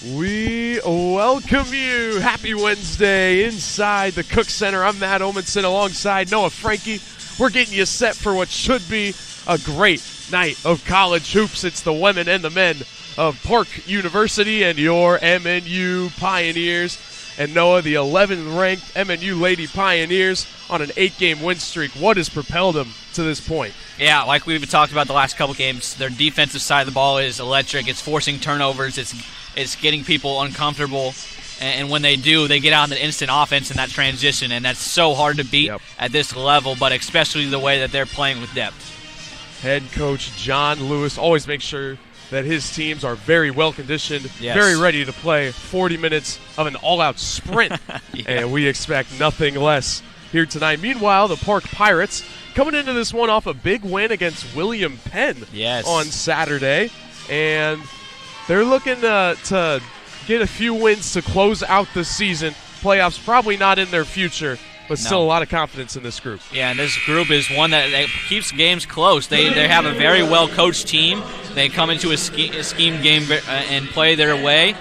We welcome you. Happy Wednesday inside the Cook Center. I'm Matt Omenson alongside Noah Frankie. We're getting you set for what should be a great night of college hoops. It's the women and the men of Park University and your MNU Pioneers. And Noah, the 11th ranked MNU Lady Pioneers on an 8-game win streak. What has propelled them to this point? Yeah, like we've talked about the last couple games, their defensive side of the ball is electric. It's forcing turnovers. It's getting people uncomfortable. And when they do, they get out in the instant offense in that transition. And that's so hard to beat at this level, but especially the way that they're playing with depth. Head coach John Lewis always makes sure that his teams are very well conditioned, very ready to play 40 minutes of an all-out sprint. And we expect nothing less here tonight. Meanwhile, the Park Pirates coming into this one off a big win against William Penn on Saturday. And they're looking to get a few wins to close out the season. Playoffs probably not in their future, but still a lot of confidence in this group. Yeah, and this group is one that keeps games close. They have a very well-coached team. They come into a scheme game and play their way,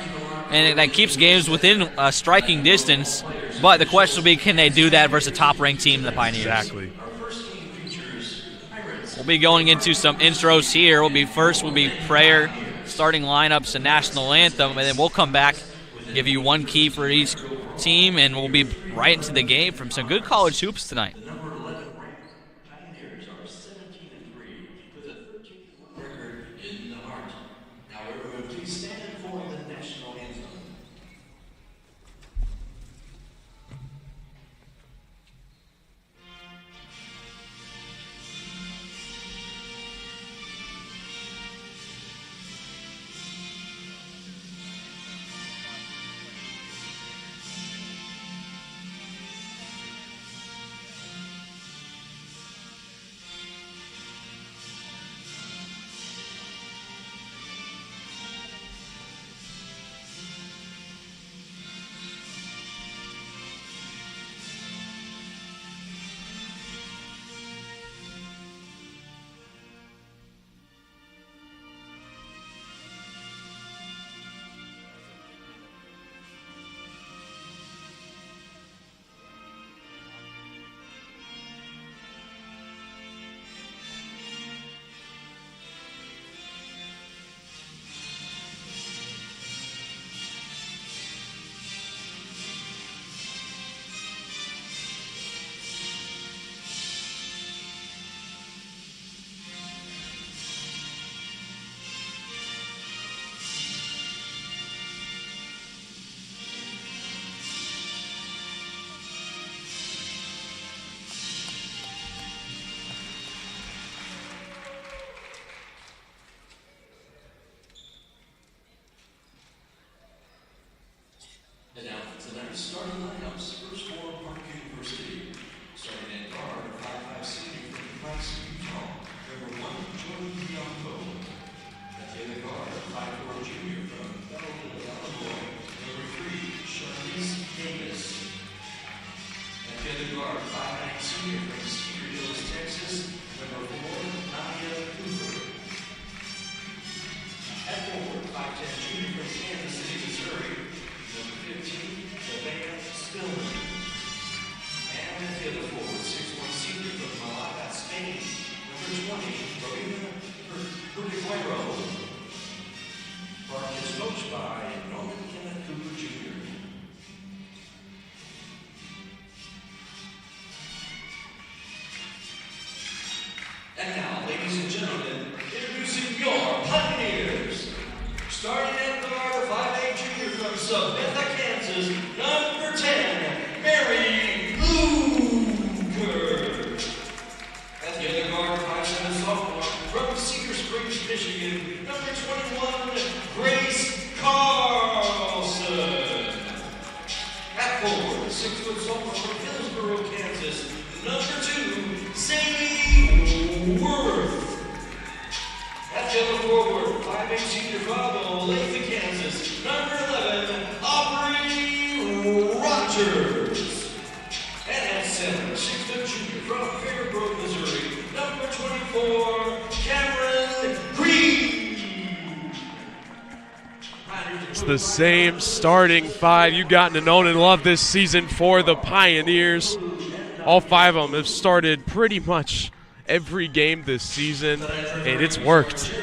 and that keeps games within striking distance. But the question will be, can they do that versus a top-ranked team, the Pioneers? Exactly. We'll be going into some intros here. We'll be prayer, starting lineups, and national anthem, and then we'll come back, give you one key for each team, and we'll be right into the game from some good college hoops tonight. Starting lineups, first for Park University. Starting at guard, 5'5" senior from Price, Utah. Number 1, Jordan Bianco. At the other guard, 5'4" junior from Belleville, Illinois. Number 3, Charlize Davis. At the other guard, 5'9" senior from Cedar Hills, Texas. Number 4, Nadia Cooper. At forward, 5'10" junior from Kansas City, Missouri. Number 15, Stillman. And at the other forward, 6'1" senior from Malaga, Spain. Number 20, Marina Urquero. Park is coached by Norman Kenneth Cooper Jr. And now, ladies and gentlemen, introducing your Pioneers. Starting at guard, 5'8" junior from Sabetha, Kansas, number 10, Mary Luker. At the other guard, 5'7" sophomore from Cedar Springs, Michigan, number 21, Grace Carlson. At forward, 6' sophomore from Hillsborough, Kansas, number 2, Sadie Worth. At the other forward, 5'8" senior from Olathe, Kansas, number 11, Aubrey Rogers. And at center, 6' junior from Fairbrook, Missouri, number 24, Cameron Green. Riders It's the same starting 5 you've gotten to know and love this season for the Pioneers. All 5 of them have started pretty much every game this season, and it's worked.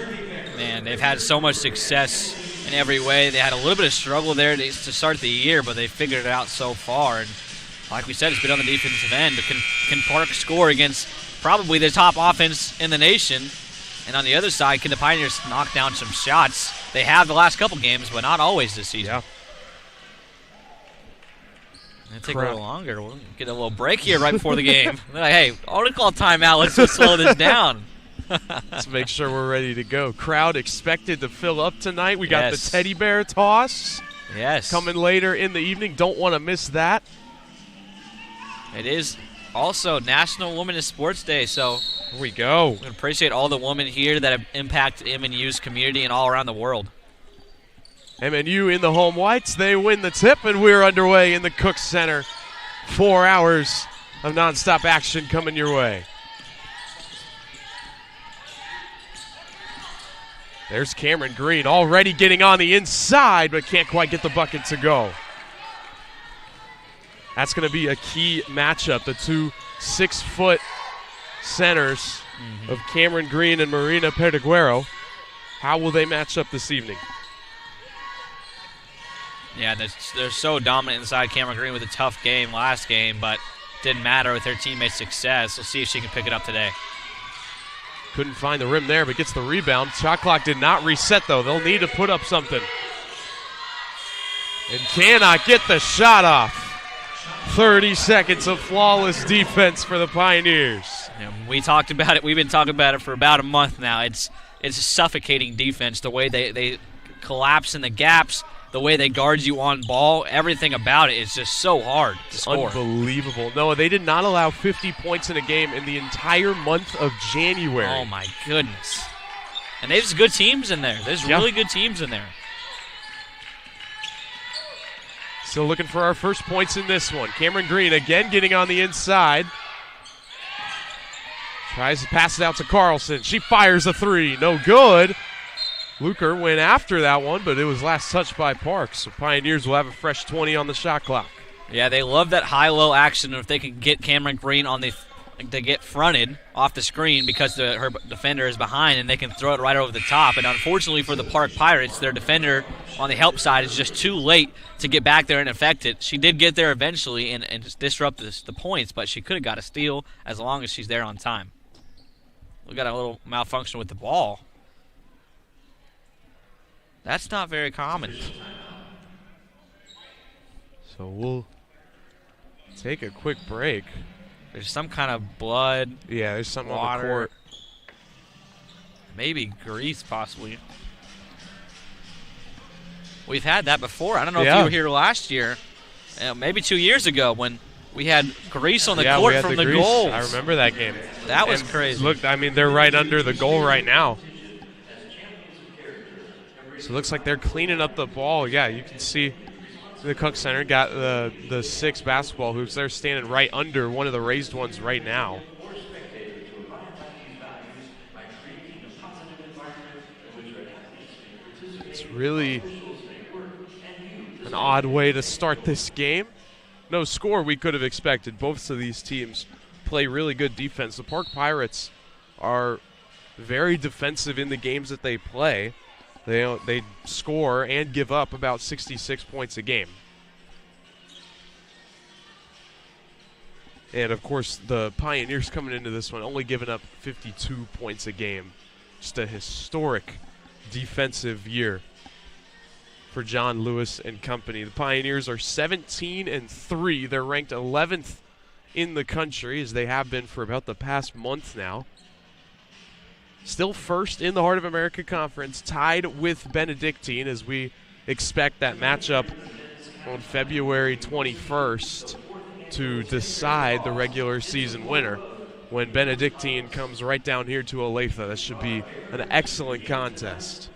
Man, they've had so much success in every way. They had a little bit of struggle there to start the year, but they figured it out so far. And like we said, it's been on the defensive end. But can Park score against probably the top offense in the nation? And on the other side, can the Pioneers knock down some shots? They have the last couple games, but not always this season. Yeah. It'll take a little longer. We'll get a little break here right before the game. They're like, hey, I want to call timeout. Let's just slow this down. Let's make sure we're ready to go. Crowd expected to fill up tonight. We got the teddy bear toss coming later in the evening. Don't want to miss that. It is also National Women's Sports Day, so here we go. We appreciate all the women here that have impacted MNU's community and all around the world. MNU in the home whites. They win the tip, and we're underway in the Cook Center. 4 hours of nonstop action coming your way. There's Cameron Green already getting on the inside, but can't quite get the bucket to go. That's going to be a key matchup. The two 6-foot centers of Cameron Green and Marina Perdeguero. How will they match up this evening? Yeah, they're so dominant inside. Cameron Green with a tough game last game, but didn't matter with her teammates' success. We'll see if she can pick it up today. Couldn't find the rim there, but gets the rebound. Shot clock did not reset, though. They'll need to put up something. And cannot get the shot off. 30 seconds of flawless defense for the Pioneers. Yeah, we talked about it. We've been talking about it for about a month now. It's a suffocating defense, the way they collapse in the gaps, the way they guard you on ball. Everything about it is just so hard to score. Unbelievable. No, they did not allow 50 points in a game in the entire month of January. Oh, my goodness. And there's good teams in there. There's really good teams in there. Still looking for our first points in this one. Cameron Green again getting on the inside. Tries to pass it out to Carlson. She fires a three. No good. Luker went after that one, but it was last touched by Parks. So Pioneers will have a fresh 20 on the shot clock. Yeah, they love that high-low action. If they can get Cameron Green to get fronted off the screen because her defender is behind, and they can throw it right over the top. And unfortunately for the Park Pirates, their defender on the help side is just too late to get back there and affect it. She did get there eventually and just disrupt the points, but she could have got a steal as long as she's there on time. We got a little malfunction with the ball. That's not very common. So we'll take a quick break. There's some kind of blood. Yeah, there's something water, on the court. Maybe grease, possibly. We've had that before. I don't know if you were here last year, maybe 2 years ago when we had grease on the court from the goals. I remember that game. That was crazy. Look, I mean, they're right under the goal right now. So it looks like they're cleaning up the ball. Yeah, you can see the Cook Center got the 6 basketball hoops. They're standing right under one of the raised ones right now. It's really an odd way to start this game. No score we could have expected. Both of these teams play really good defense. The Park Pirates are very defensive in the games that they play. They score and give up about 66 points a game. And, of course, the Pioneers coming into this one only giving up 52 points a game. Just a historic defensive year for John Lewis and company. The Pioneers are 17-3. They're ranked 11th in the country, as they have been for about the past month now. Still first in the Heart of America Conference, tied with Benedictine, as we expect that matchup on February 21st to decide the regular season winner. When Benedictine comes right down here to Olathe, that should be an excellent contest.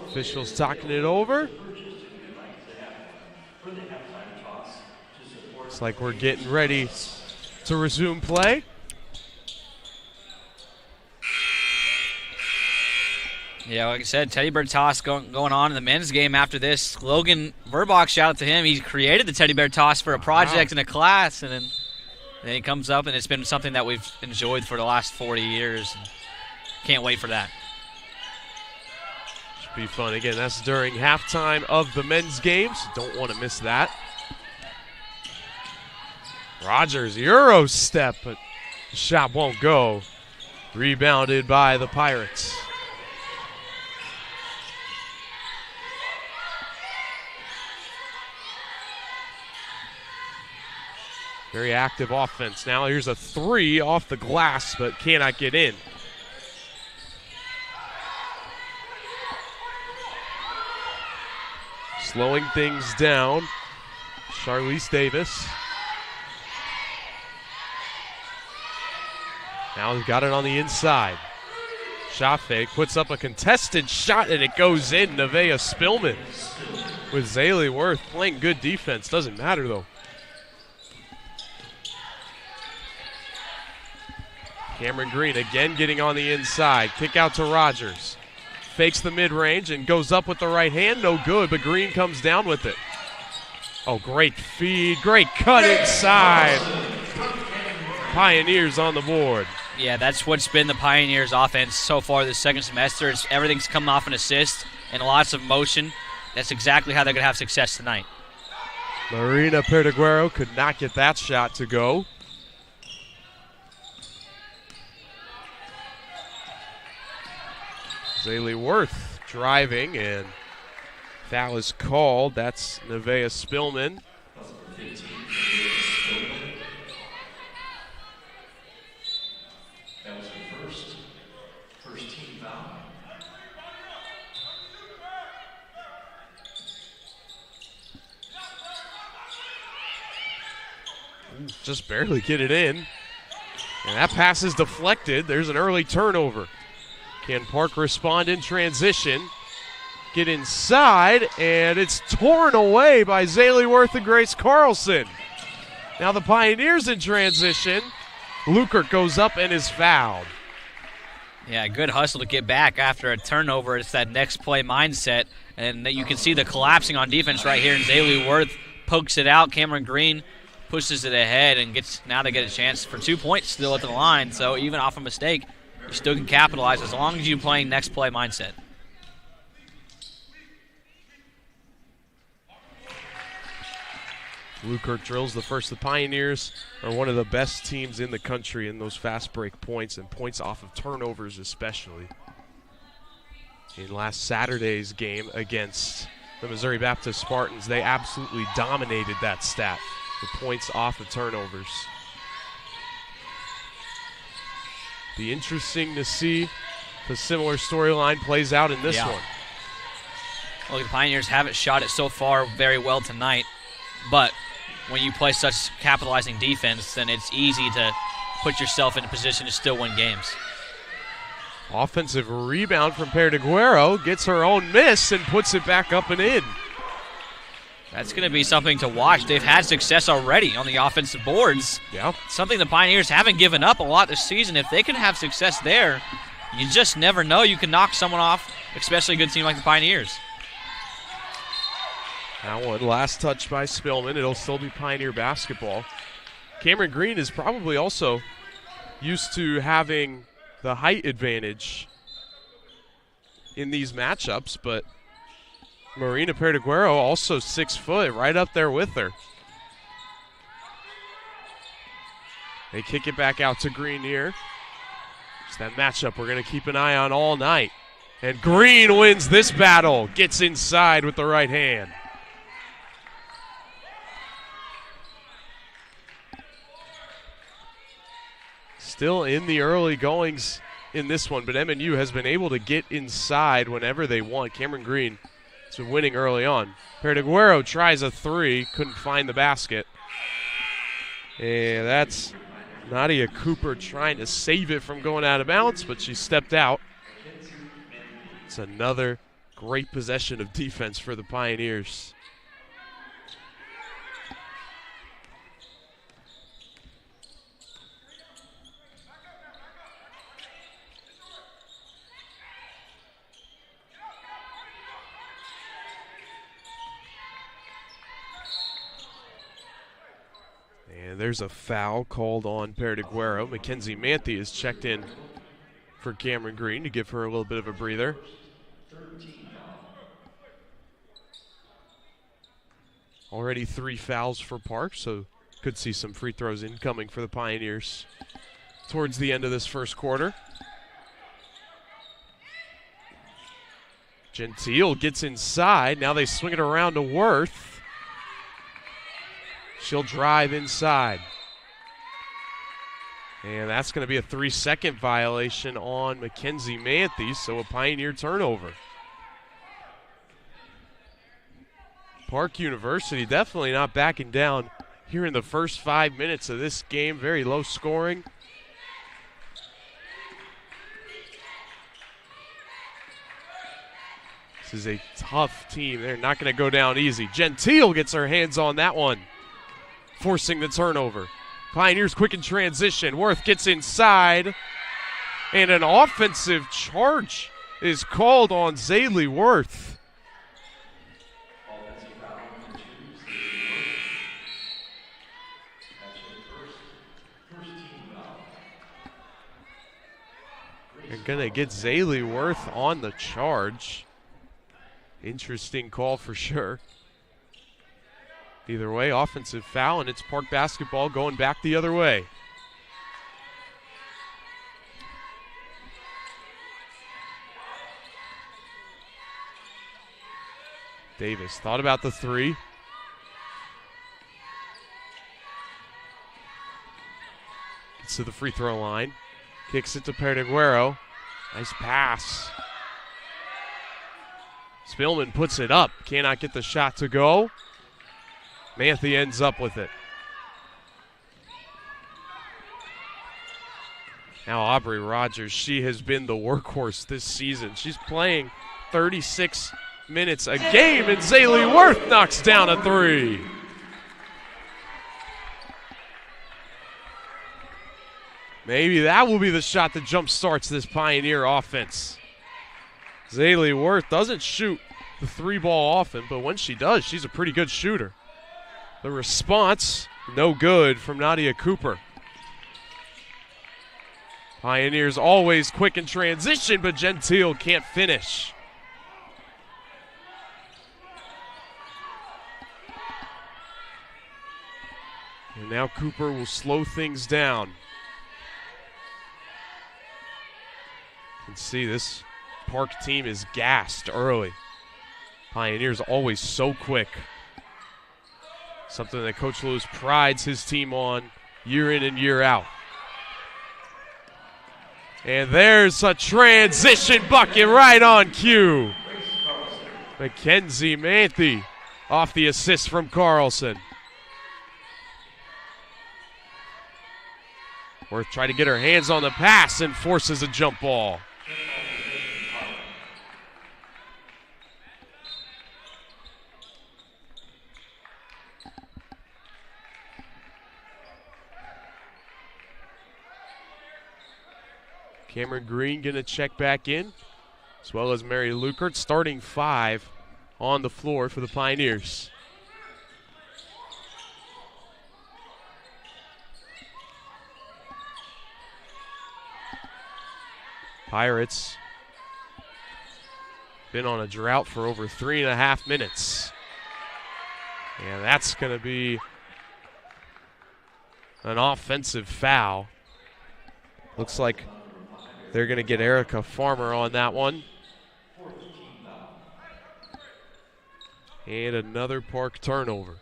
Officials talking it over. Looks like we're getting ready to resume play. Yeah, like I said, teddy bear toss going on in the men's game after this. Logan Verbach, shout out to him. He created the teddy bear toss for a project in a class, and then he comes up, and it's been something that we've enjoyed for the last 40 years. Can't wait for that. Should be fun. Again, that's during halftime of the men's game, so don't want to miss that. Rogers, Euro step, but the shot won't go. Rebounded by the Pirates. Very active offense. Now here's a three off the glass, but cannot get in. Slowing things down, Charlize Davis. Now he's got it on the inside. Shot fake, puts up a contested shot, and it goes in. Nevaeh Spillman with Zaylee Worth playing good defense. Doesn't matter, though. Cameron Green again getting on the inside. Kick out to Rogers. Fakes the mid-range and goes up with the right hand. No good, but Green comes down with it. Oh, great feed. Great cut inside. Pioneers on the board. Yeah, that's what's been the Pioneers' offense so far this second semester. Everything's come off an assist and lots of motion. That's exactly how they're going to have success tonight. Marina Perdeguero could not get that shot to go. Zaylee Worth driving, and foul is called. That's Nevaeh Spillman. That was her first team foul. Just barely get it in. And that pass is deflected. There's an early turnover. Can Park respond in transition? Get inside, and it's torn away by Zaylee Worth and Grace Carlson. Now the Pioneers in transition. Lukert goes up and is fouled. Yeah, good hustle to get back after a turnover. It's that next play mindset, and you can see the collapsing on defense right here. And Zaylee Worth pokes it out. Cameron Green pushes it ahead and now they get a chance for 2 points still at the line. So even off a mistake, you still can capitalize as long as you're playing next play mindset. Lukert drills the first. The Pioneers are one of the best teams in the country in those fast break points and points off of turnovers especially. In last Saturday's game against the Missouri Baptist Spartans, they absolutely dominated that stat, the points off of turnovers. Be interesting to see if a similar storyline plays out in this one. Well, the Pioneers haven't shot it so far very well tonight, but when you play such capitalizing defense, then it's easy to put yourself in a position to still win games. Offensive rebound from Perdeguero, gets her own miss and puts it back up and in. That's going to be something to watch. They've had success already on the offensive boards. Yeah. Something the Pioneers haven't given up a lot this season. If they can have success there, you just never know. You can knock someone off, especially a good team like the Pioneers. That one, last touch by Spillman. It'll still be Pioneer basketball. Cameron Green is probably also used to having the height advantage in these matchups, but Marina Perdeguero also 6 foot, right up there with her. They kick it back out to Green here. It's that matchup we're going to keep an eye on all night. And Green wins this battle, gets inside with the right hand. Still in the early goings in this one, but MNU has been able to get inside whenever they want. Cameron Green has been winning early on. Perdeguero tries a three, couldn't find the basket. And that's Nadia Cooper trying to save it from going out of bounds, but she stepped out. It's another great possession of defense for the Pioneers. And there's a foul called on Perdigüero. Mackenzie Manthe is checked in for Cameron Green to give her a little bit of a breather. Already 3 fouls for Park, so could see some free throws incoming for the Pioneers towards the end of this first quarter. Gentile gets inside. Now they swing it around to Worth. She'll drive inside. And that's going to be a 3-second violation on Mackenzie Manthe, so a Pioneer turnover. Park University definitely not backing down here in the first 5 minutes of this game. Very low scoring. This is a tough team. They're not going to go down easy. Gentile gets her hands on that one, forcing the turnover. Pioneers quick in transition. Worth gets inside, and an offensive charge is called on Zaylee Worth. They're going to get Zaylee Worth on the charge. Interesting call for sure. Either way, offensive foul, and it's Park basketball going back the other way. Davis thought about the 3. Gets to the free throw line. Kicks it to Perdigüero. Nice pass. Spillman puts it up. Cannot get the shot to go. Manthe ends up with it. Now Aubrey Rogers, she has been the workhorse this season. She's playing 36 minutes a game, and Zaylee Worth knocks down a 3. Maybe that will be the shot that jump starts this Pioneer offense. Zaylee Worth doesn't shoot the 3-ball often, but when she does, she's a pretty good shooter. The response, no good from Nadia Cooper. Pioneers always quick in transition, but Gentile can't finish. And now Cooper will slow things down. You can see this Park team is gassed early. Pioneers always so quick. Something that Coach Lewis prides his team on year in and year out. And there's a transition bucket right on cue. Mackenzie Manthe off the assist from Carlson. Worth tried to get her hands on the pass and forces a jump ball. Cameron Green going to check back in, as well as Mary Lukert, starting 5 on the floor for the Pioneers. Pirates been on a drought for over 3.5 minutes. And that's going to be an offensive foul. Looks like they're going to get Erica Farmer on that one. And another Park turnover.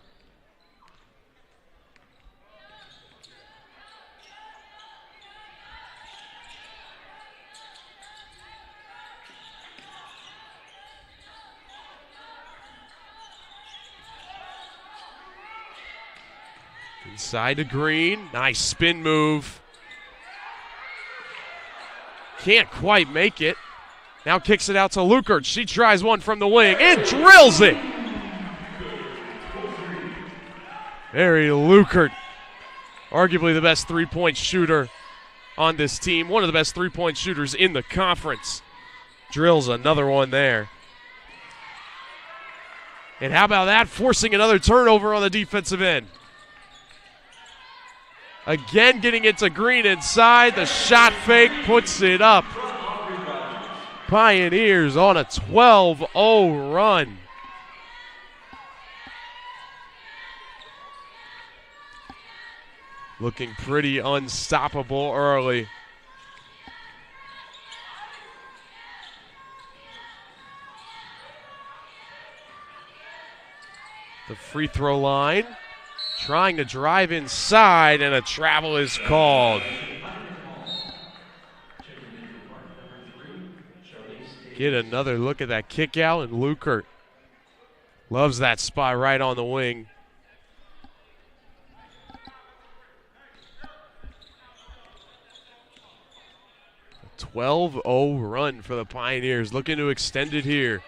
Inside to Green. Nice spin move. Can't quite make it. Now kicks it out to Lukert. She tries one from the wing and drills it. Mary Lukert, arguably the best three-point shooter on this team. One of the best three-point shooters in the conference. Drills another one there. And how about that? Forcing another turnover on the defensive end. Again getting it to Green inside. The shot fake puts it up. Pioneers on a 12-0 run. Looking pretty unstoppable early. The free throw line. Trying to drive inside, and a travel is called. Get another look at that kick out, and Lukert loves that spot right on the wing. A 12-0 run for the Pioneers, looking to extend it here.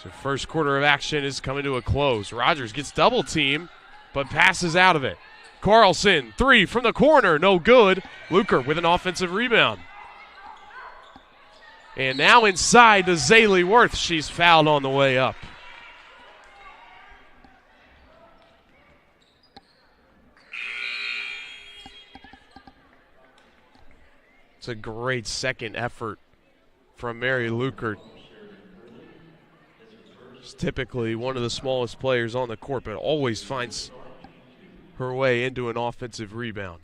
So first quarter of action is coming to a close. Rogers gets double teamed, but passes out of it. Carlson, three from the corner, no good. Lukert with an offensive rebound. And now inside to Zaylee Worth. She's fouled on the way up. It's a great second effort from Mary Lukert. She's typically one of the smallest players on the court, but always finds her way into an offensive rebound.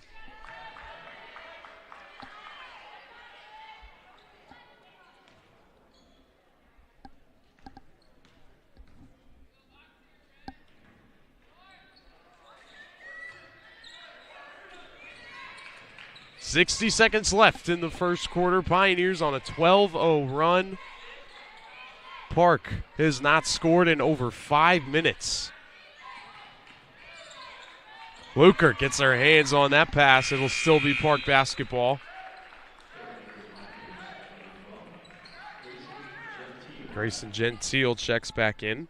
.60 seconds left in the first quarter. Pioneers on a 12-0 run. Park has not scored in over 5 minutes. Lukert gets her hands on that pass. It'll still be Park basketball. Grayson Gentile checks back in.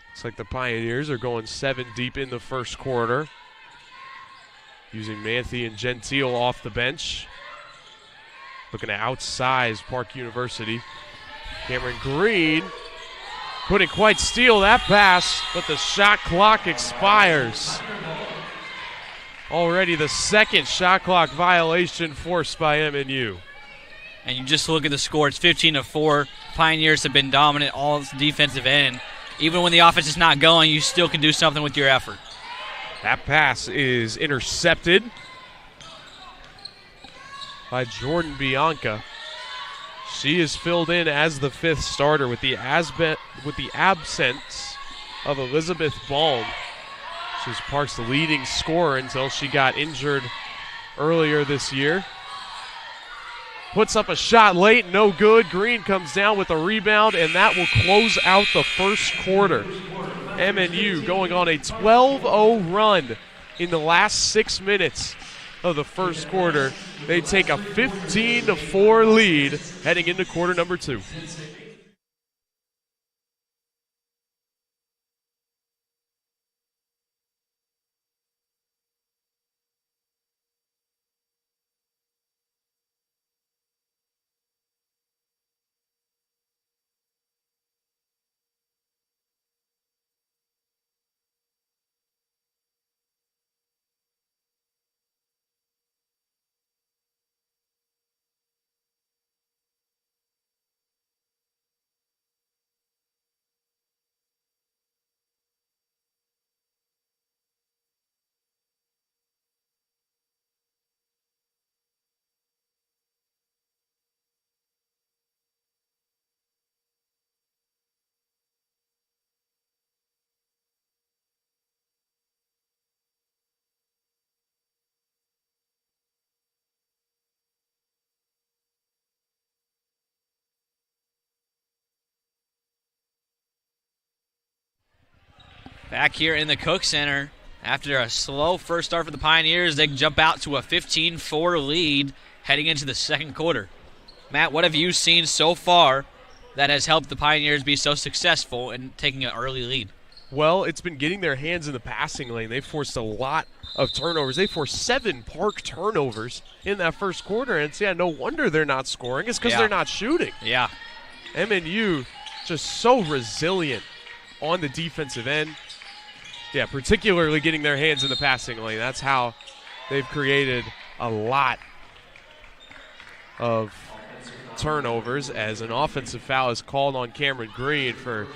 Looks like the Pioneers are going 7 deep in the first quarter, using Manthe and Gentile off the bench. Looking to outsize Park University. Cameron Green couldn't quite steal that pass, but the shot clock expires. Already the second shot clock violation forced by MNU. And you just look at the score, it's 15-4. Pioneers have been dominant all defensive end. Even when the offense is not going, you still can do something with your effort. That pass is intercepted by Jordan Bianca. She is filled in as the 5th starter with the absence of Elizabeth Baum. She's Park's leading scorer until she got injured earlier this year. Puts up a shot late, no good. Green comes down with a rebound, and that will close out the first quarter. MNU going on a 12-0 run in the last 6 minutes of the first quarter. They take a 15-4 lead heading into quarter number 2. Back here in the Cook Center, after a slow first start for the Pioneers, they jump out to a 15-4 lead heading into the second quarter. Matt, what have you seen so far that has helped the Pioneers be so successful in taking an early lead? Well, it's been getting their hands in the passing lane. They forced a lot of turnovers. They forced 7 Park turnovers in that first quarter. And yeah, no wonder they're not scoring. It's because they're not shooting. Yeah. MNU just so resilient on the defensive end. Yeah, particularly getting their hands in the passing lane. That's how they've created a lot of turnovers, as an offensive foul is called on Cameron Green for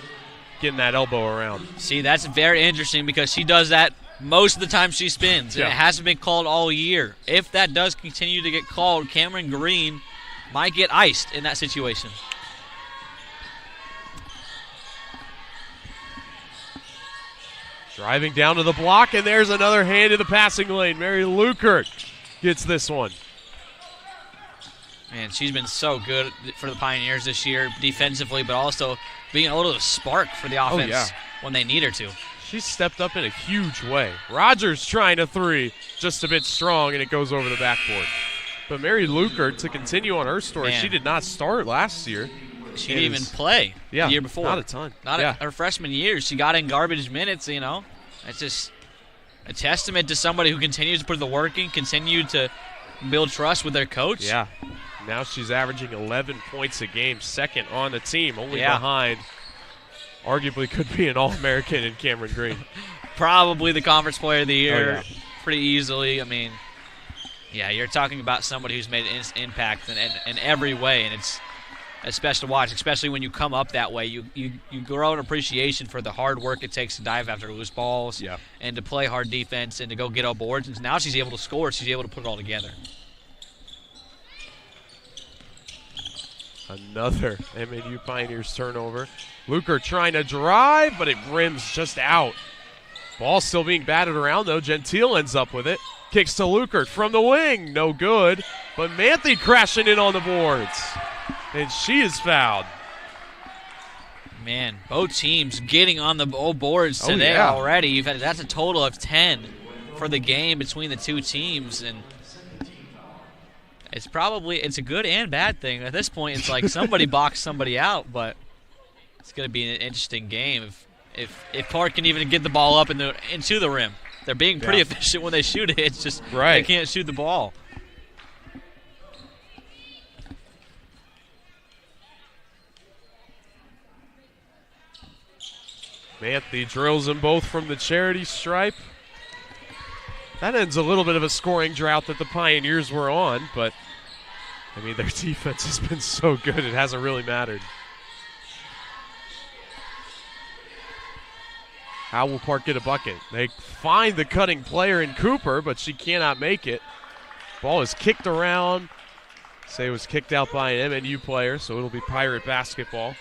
getting that elbow around. See, that's very interesting because she does that most of the time she spins, and it hasn't been called all year. If that does continue to get called, Cameron Green might get iced in that situation. Driving down to the block, and there's another hand in the passing lane. Mary Lukert gets this one. Man, she's been so good for the Pioneers this year defensively, but also being a little spark for the offense when they need her to. She's stepped up in a huge way. Rogers trying a three, just a bit strong, and it goes over the backboard. But Mary Lukert, to continue on her story, she did not start last year. She didn't even play the year before. Not a ton. Her freshman year. She got in garbage minutes, you know. It's just a testament to somebody who continues to put the work in, continue to build trust with their coach. Yeah. Now she's averaging 11 points a game, second on the team, only behind arguably could be an All-American in Cameron Green. Probably the Conference Player of the Year pretty easily. I mean, you're talking about somebody who's made an impact in every way, and it's special to watch, especially when you come up that way. You grow an appreciation for the hard work it takes to dive after loose balls and to play hard defense and to go get all boards. And now she's able to score. She's able to put it all together. Another MNU Pioneers turnover. Luker trying to drive, but it rims just out. Ball still being batted around, though. Gentile ends up with it. Kicks to Lukert from the wing. No good. But Manthe crashing in on the boards. And she is fouled. Man, both teams getting on the boards today already. That's a total of 10 for the game between the two teams. And it's a good and bad thing. At this point, it's like somebody boxed somebody out, but it's going to be an interesting game if Park can even get the ball up into the rim. They're being pretty efficient when they shoot it. It's just they can't shoot the ball. Manthe drills them both from the charity stripe. That ends a little bit of a scoring drought that the Pioneers were on, but, I mean, their defense has been so good it hasn't really mattered. How will Park get a bucket? They find the cutting player in Cooper, but she cannot make it. Ball is kicked around. Say it was kicked out by an MNU player, so it'll be Pirate basketball.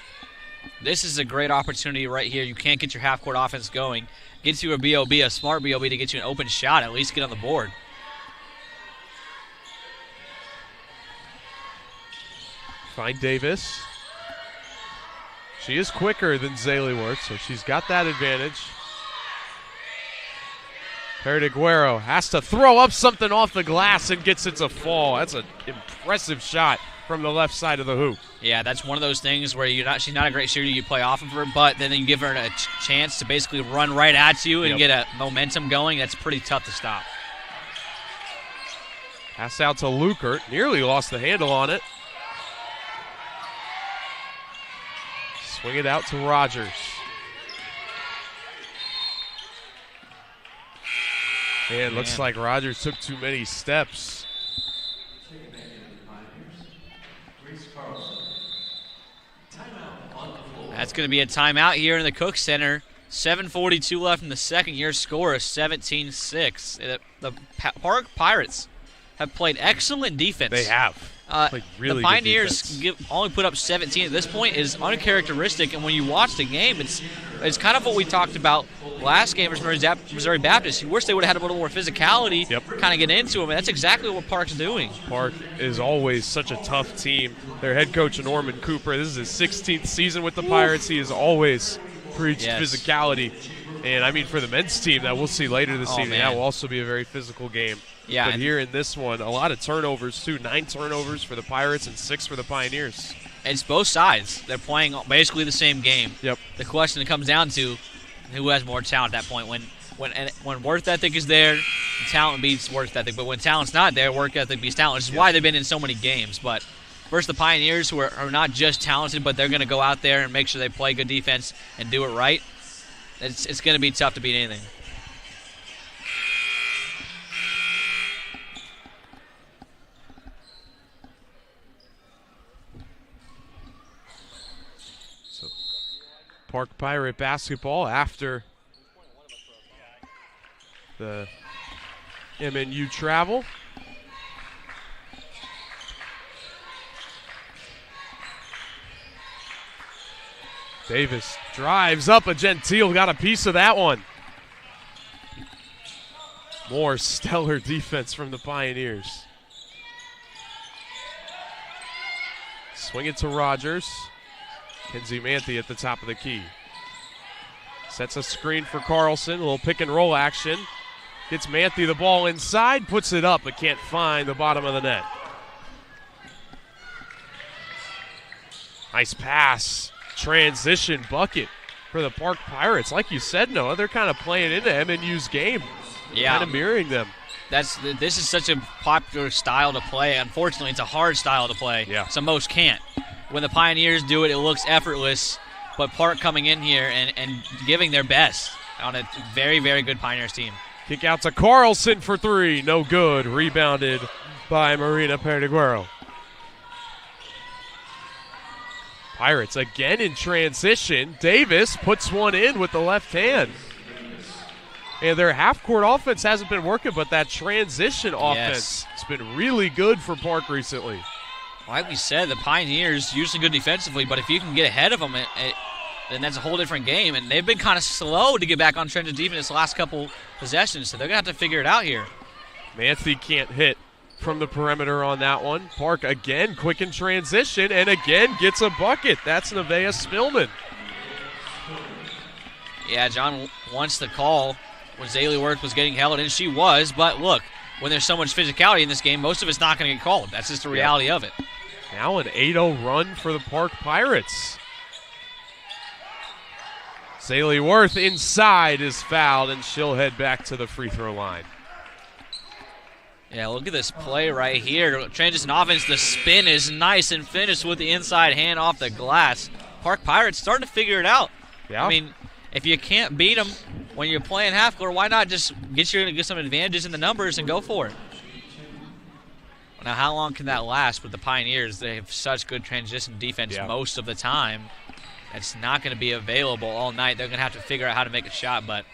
This is a great opportunity right here. You can't get your half-court offense going. Gets you a BOB, a smart BOB to get you an open shot, at least get on the board. Find Davis. She is quicker than Zaleyworth, so she's got that advantage. Perdigüero has to throw up something off the glass and gets it to fall. That's an impressive shot from the left side of the hoop. Yeah, that's one of those things where she's not a great shooter. You play off of her, but then you give her a chance to basically run right at you and get a momentum going. That's pretty tough to stop. Pass out to Lukert. Nearly lost the handle on it. Swing it out to Rogers. And looks like Rogers took too many steps. That's going to be a timeout here in the Cook Center. 7:42 left in the second. Your score is 17-6. The Park Pirates have played excellent defense. They have. Really the Pioneers only put up 17 at this point is uncharacteristic, and when you watch the game, it's kind of what we talked about last game versus Missouri Baptist. You wish they would have had a little more physicality, kind of get into them, and that's exactly what Park's doing. Park is always such a tough team. Their head coach, Norman Cooper, this is his 16th season with the Pirates. He has always preached physicality. And, I mean, for the men's team that we'll see later this evening, that will also be a very physical game. Yeah, but here in this one, a lot of turnovers, too. 9 turnovers for the Pirates and 6 for the Pioneers. It's both sides. They're playing basically the same game. Yep. The question it comes down to who has more talent at that point. When work ethic is there, talent beats work ethic. But when talent's not there, work ethic beats talent, which is why they've been in so many games. But versus the Pioneers, who are not just talented, but they're going to go out there and make sure they play good defense and do it right. it's going to be tough to beat anything. So Park Pirate basketball after the MNU travel. Davis drives up, a Gentile got a piece of that one. More stellar defense from the Pioneers. Swing it to Rogers. Kenzie Manthe at the top of the key. Sets a screen for Carlson, a little pick and roll action. Gets Manthe the ball inside, puts it up, but can't find the bottom of the net. Nice pass. Transition bucket for the Park Pirates. Like you said, Noah, they're kind of playing into MNU's game. Yeah. Kind of mirroring them. This is such a popular style to play. Unfortunately, it's a hard style to play. Yeah. So most can't. When the Pioneers do it, it looks effortless. But Park coming in here and giving their best on a very, very good Pioneers team. Kick out to Carlson for three. No good. Rebounded by Marina Perdiguero. Pirates again in transition. Davis puts one in with the left hand. And their half-court offense hasn't been working, but that transition offense has been really good for Park recently. Like we said, the Pioneers usually good defensively, but if you can get ahead of them, then that's a whole different game. And they've been kind of slow to get back on trend of defense the last couple possessions, so they're going to have to figure it out here. Manthe can't hit from the perimeter on that one. Park again, quick in transition, and again gets a bucket. That's Nevaeh Spillman. Yeah, John wants the call when Zaylee Worth was getting held, and she was. But look, when there's so much physicality in this game, most of it's not going to get called. That's just the reality of it. Now an 8-0 run for the Park Pirates. Zaylee Worth inside is fouled, and she'll head back to the free throw line. Yeah, look at this play right here. Transition offense, the spin is nice and finished with the inside hand off the glass. Park Pirates starting to figure it out. Yeah. I mean, if you can't beat them when you're playing half court, why not just get some advantages in the numbers and go for it? Now, how long can that last with the Pioneers? They have such good transition defense most of the time. It's not going to be available all night. They're going to have to figure out how to make a shot, but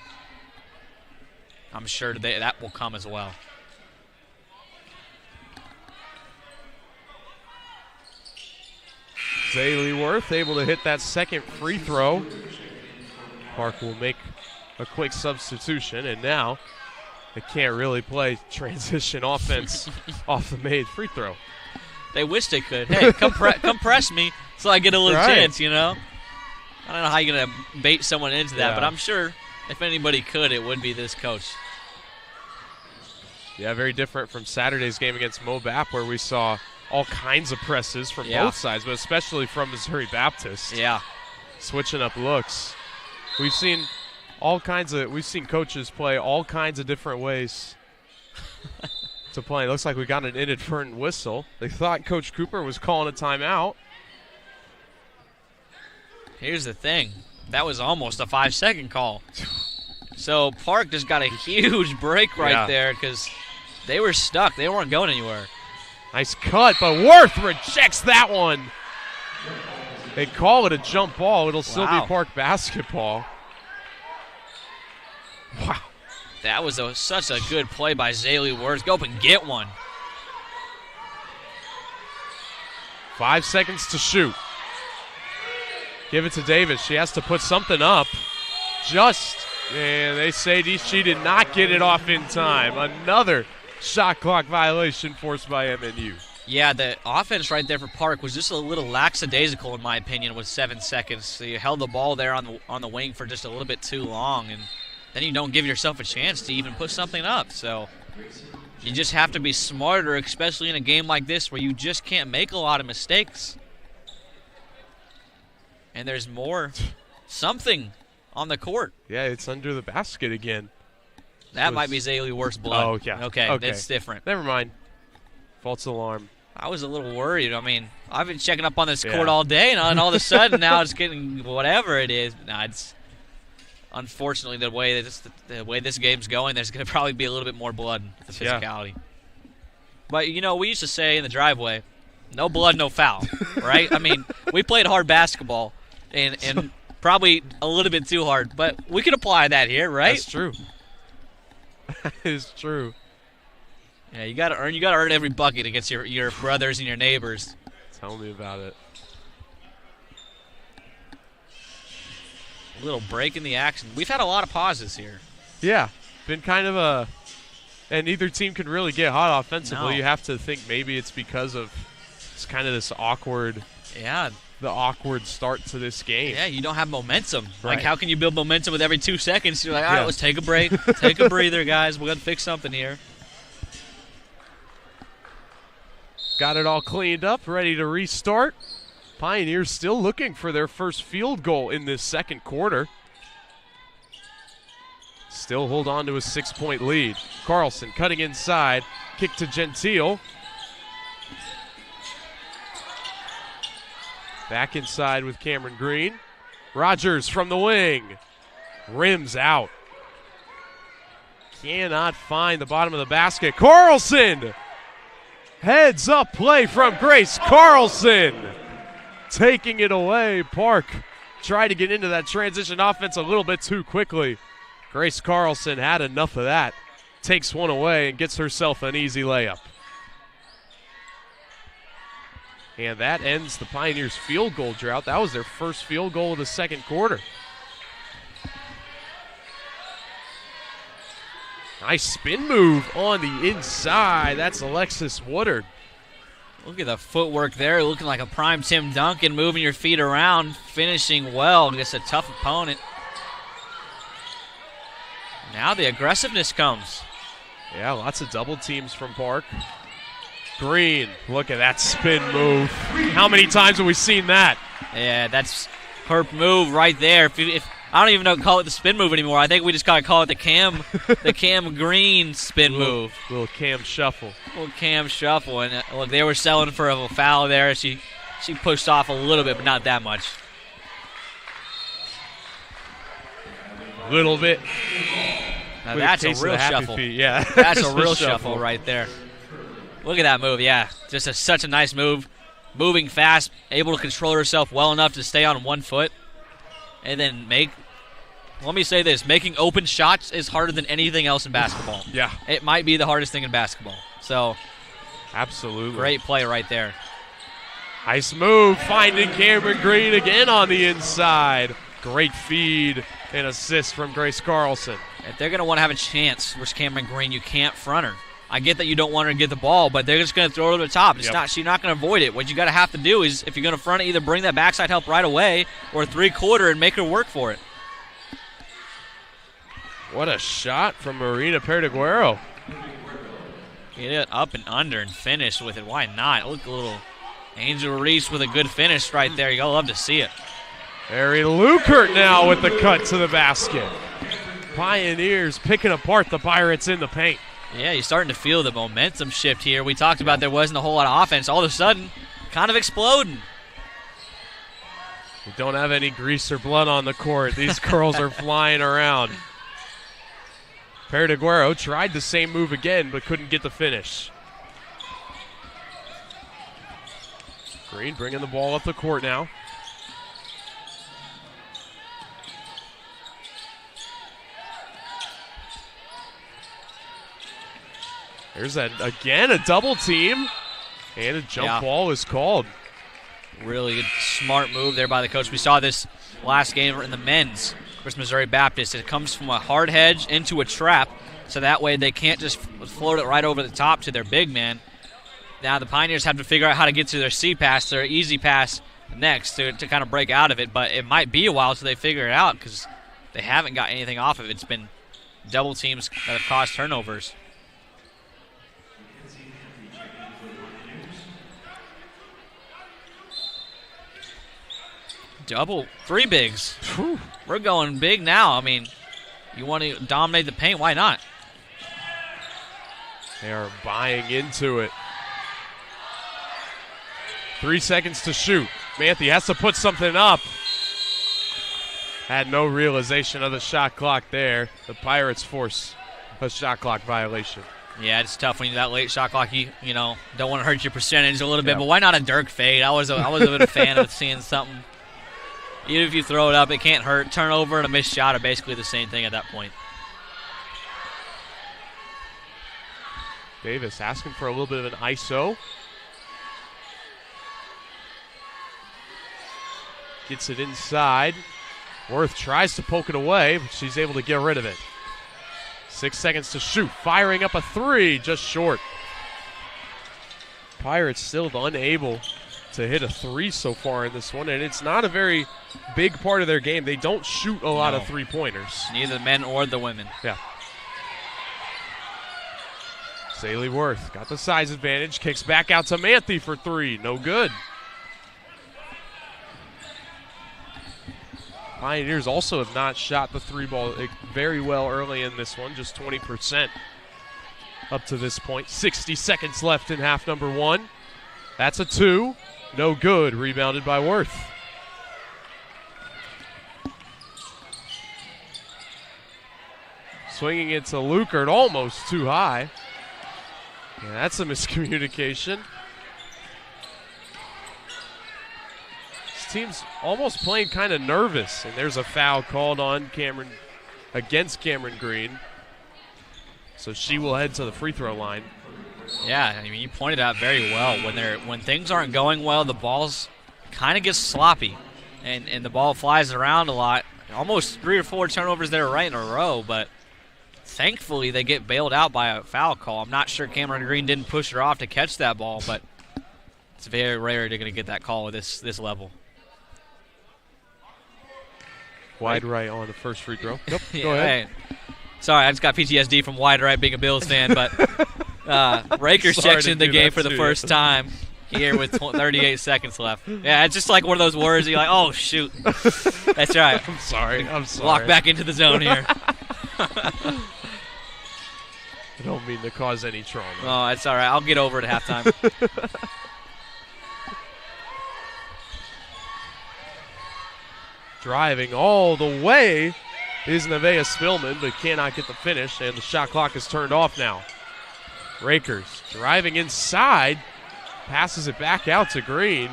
I'm sure that will come as well. Zaylee Worth able to hit that second free throw. Park will make a quick substitution, and now they can't really play transition offense off the made free throw. They wish they could. Hey, come press me so I get a little chance, you know? I don't know how you're going to bait someone into that, but I'm sure if anybody could, it would be this coach. Yeah, very different from Saturday's game against MoBap, where we saw all kinds of presses from both sides, but especially from Missouri Baptist. Yeah. Switching up looks. We've seen coaches play all kinds of different ways to play. It looks like we got an inadvertent whistle. They thought Coach Cooper was calling a timeout. Here's the thing. That was almost a 5-second call. So Park just got a huge break right there because they were stuck. They weren't going anywhere. Nice cut, but Worth rejects that one. They call it a jump ball. It'll still be Park basketball. Wow. That was such a good play by Zaylee Worth. Go up and get one. 5 seconds to shoot. Give it to Davis. She has to put something up. And they say she did not get it off in time. Another shot clock violation forced by MNU. Yeah, the offense right there for Park was just a little lackadaisical, in my opinion, with 7 seconds. So you held the ball there on the wing for just a little bit too long, and then you don't give yourself a chance to even put something up. So you just have to be smarter, especially in a game like this where you just can't make a lot of mistakes. And there's something on the court. Yeah, it's under the basket again. That might be Zaylee Worth's blood. Oh, yeah. Okay, that's different. Never mind. False alarm. I was a little worried. I mean, I've been checking up on this court all day, and all of a sudden now it's getting whatever it is. No, unfortunately, the way this game's going, there's going to probably be a little bit more blood with the physicality. Yeah. But, we used to say in the driveway, no blood, no foul, right? I mean, we played hard basketball and probably a little bit too hard, but we can apply that here, right? That's true. That is true. Yeah, you gotta earn every bucket against your brothers and your neighbors. Tell me about it. A little break in the action. We've had a lot of pauses here. Yeah, been kind of and neither team can really get hot offensively. No. You have to think maybe it's because of it's kind of this awkward. Yeah. The awkward start to this game. Yeah, you don't have momentum. Right. Like, how can you build momentum with every 2 seconds? You're like, all right, let's take a break. Take a breather, guys. We're going to fix something here. Got it all cleaned up, ready to restart. Pioneers still looking for their first field goal in this second quarter. Still hold on to a 6-point lead. Carlson cutting inside. Kick to Gentile. Back inside with Cameron Green. Rogers from the wing. Rims out. Cannot find the bottom of the basket. Carlson! Heads up play from Grace Carlson. Taking it away. Park tried to get into that transition offense a little bit too quickly. Grace Carlson had enough of that. Takes one away and gets herself an easy layup. And that ends the Pioneers' field goal drought. That was their first field goal of the second quarter. Nice spin move on the inside. That's Alexis Woodard. Look at the footwork there, looking like a prime Tim Duncan, moving your feet around, finishing well against a tough opponent. Now the aggressiveness comes. Yeah, lots of double teams from Park. Green, look at that spin move. How many times have we seen that? Yeah, that's her move right there. If I don't even call it the spin move anymore. I think we just gotta call it the Cam Green spin move. Little Cam shuffle. Little Cam shuffle, and look, they were selling for a foul there. She pushed off a little bit, but not that much. A little bit. Now that's a real shuffle. Yeah, that's a real shuffle right there. Look at that move, yeah. Just such a nice move. Moving fast, able to control herself well enough to stay on 1 foot. And then let me say this, making open shots is harder than anything else in basketball. Yeah. It might be the hardest thing in basketball. So, absolutely. Great play right there. Nice move, finding Cameron Green again on the inside. Great feed and assist from Grace Carlson. If they're going to want to have a chance versus Cameron Green, you can't front her. I get that you don't want her to get the ball, but they're just going to throw it to the top. She's not going to avoid it. What you got to have to do is, if you're going to front it, either bring that backside help right away or 3-quarter and make her work for it. What a shot from Marina Perdeguero. Get it up and under and finish with it. Why not? Look, a little Angel Reese with a good finish right there. You'll love to see it. Harry Lukert now with the cut to the basket. Pioneers picking apart the Pirates in the paint. Yeah, you're starting to feel the momentum shift here. We talked about there wasn't a whole lot of offense. All of a sudden, kind of exploding. We don't have any grease or blood on the court. These girls are flying around. Perdeguero tried the same move again, but couldn't get the finish. Green bringing the ball up the court now. There's again a double team, and a jump ball is called. Really good, smart move there by the coach. We saw this last game in the men's versus Missouri Baptist. It comes from a hard hedge into a trap, so that way they can't just float it right over the top to their big man. Now the Pioneers have to figure out how to get to their C pass, their easy pass next to kind of break out of it, but it might be a while till they figure it out because they haven't got anything off of it. It's been double teams that have caused turnovers. Double, 3 bigs. Whew. We're going big now. I mean, you want to dominate the paint, why not? They are buying into it. 3 seconds to shoot. Manthe has to put something up. Had no realization of the shot clock there. The Pirates force a shot clock violation. Yeah, it's tough when you're that late shot clock. You know, don't want to hurt your percentage a little bit, but why not a Dirk fade? I was a bit of a fan of seeing something. Even if you throw it up, it can't hurt. Turnover and a missed shot are basically the same thing at that point. Davis asking for a little bit of an ISO. Gets it inside. Worth tries to poke it away, but she's able to get rid of it. 6 seconds to shoot. Firing up a three, just short. Pirates still unable to hit a three so far in this one, and it's not a very big part of their game. They don't shoot a lot of three-pointers. Neither the men or the women. Yeah. Saley Worth got the size advantage, kicks back out to Manthe for three. No good. Pioneers also have not shot the three ball very well early in this one, just 20% up to this point. 60 seconds left in half number one. That's a two. No good. Rebounded by Worth. Swinging it to Lukert, almost too high. Yeah, that's a miscommunication. Team's almost playing kind of nervous, and there's a foul called on against Cameron Green. So she will head to the free throw line. Yeah, I mean, you pointed out very well. When things aren't going well, the balls kind of get sloppy, and the ball flies around a lot. Almost 3 or 4 turnovers there right in a row, but thankfully they get bailed out by a foul call. I'm not sure Cameron Green didn't push her off to catch that ball, but it's very rare they're going to get that call at this level. Wide right on the first free throw. Yep, yeah, go ahead. Right. Sorry, I just got PTSD from wide right being a Bills fan, but Rakers checks in the game for the first time here with 38 seconds left. Yeah, it's just like one of those words you're like, oh, shoot. That's right. I'm sorry. Lock back into the zone here. I don't mean to cause any trauma. Oh, that's all right. I'll get over it at halftime. Driving all the way is Nevaeh Spillman, but cannot get the finish, and the shot clock is turned off now. Rakers driving inside, passes it back out to Green.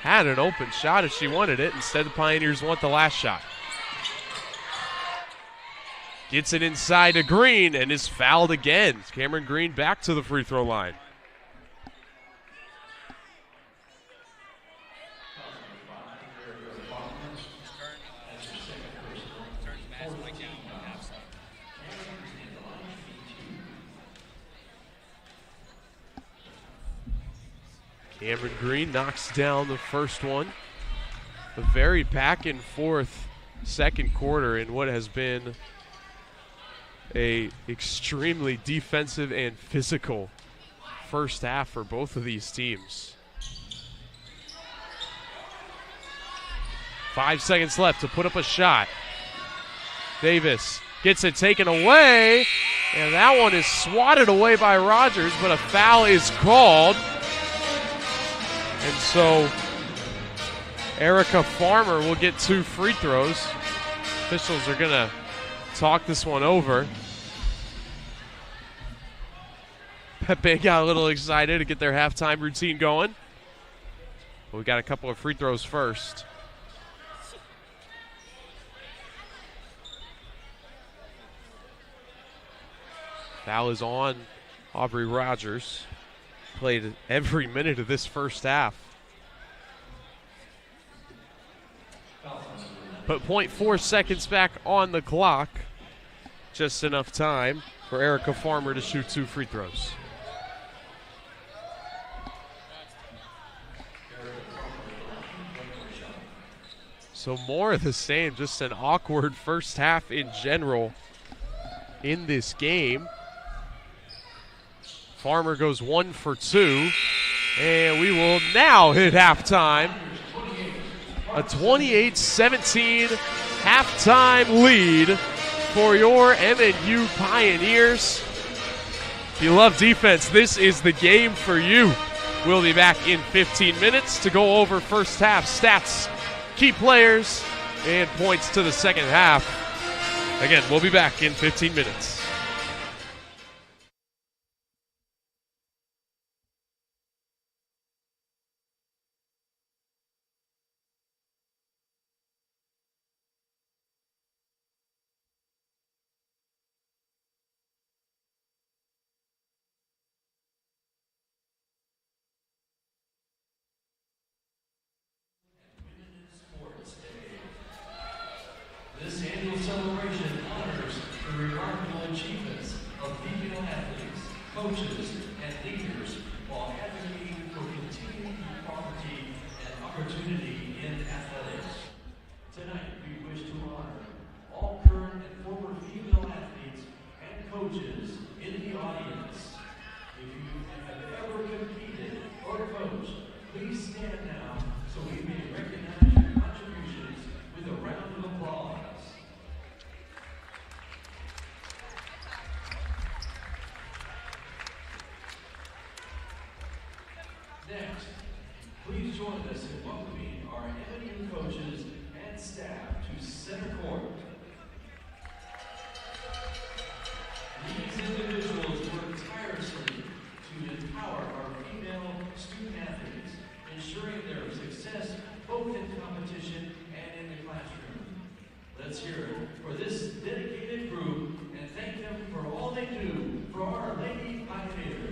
Had an open shot if she wanted it. Instead, the Pioneers want the last shot. Gets it inside to Green and is fouled again. Cameron Green back to the free throw line. Cameron Green knocks down the first one. A very back and forth second quarter in what has been a extremely defensive and physical first half for both of these teams. 5 seconds left to put up a shot. Davis gets it taken away, and that one is swatted away by Rogers, but a foul is called. And so Erica Farmer will get 2 free throws. Officials are going to talk this one over. Pepe got a little excited to get their halftime routine going. But we got a couple of free throws first. Foul is on Aubrey Rogers. Played every minute of this first half. But 0.4 seconds back on the clock. Just enough time for Erica Farmer to shoot 2 free throws. So more of the same, just an awkward first half in general in this game. Farmer goes 1 for 2, and we will now hit halftime. A 28-17 halftime lead for your MNU Pioneers. If you love defense, this is the game for you. We'll be back in 15 minutes to go over first half stats, key players, and points to the second half. Again, we'll be back in 15 minutes. This annual celebration honors the remarkable achievements of female athletes, coaches, and leaders while advocating for continued equality and opportunity in athletics. Tonight, we wish to honor all current and former female athletes and coaches in the audience. If you have ever competed or coached, please stand now so we may recognize your contributions with a round of applause. Next, please join us in welcoming our MNU coaches and staff to center court. These individuals work tirelessly to empower our female student athletes, ensuring their success both in competition and in the classroom. Let's hear it for this dedicated group and thank them for all they do for our Lady Pioneers.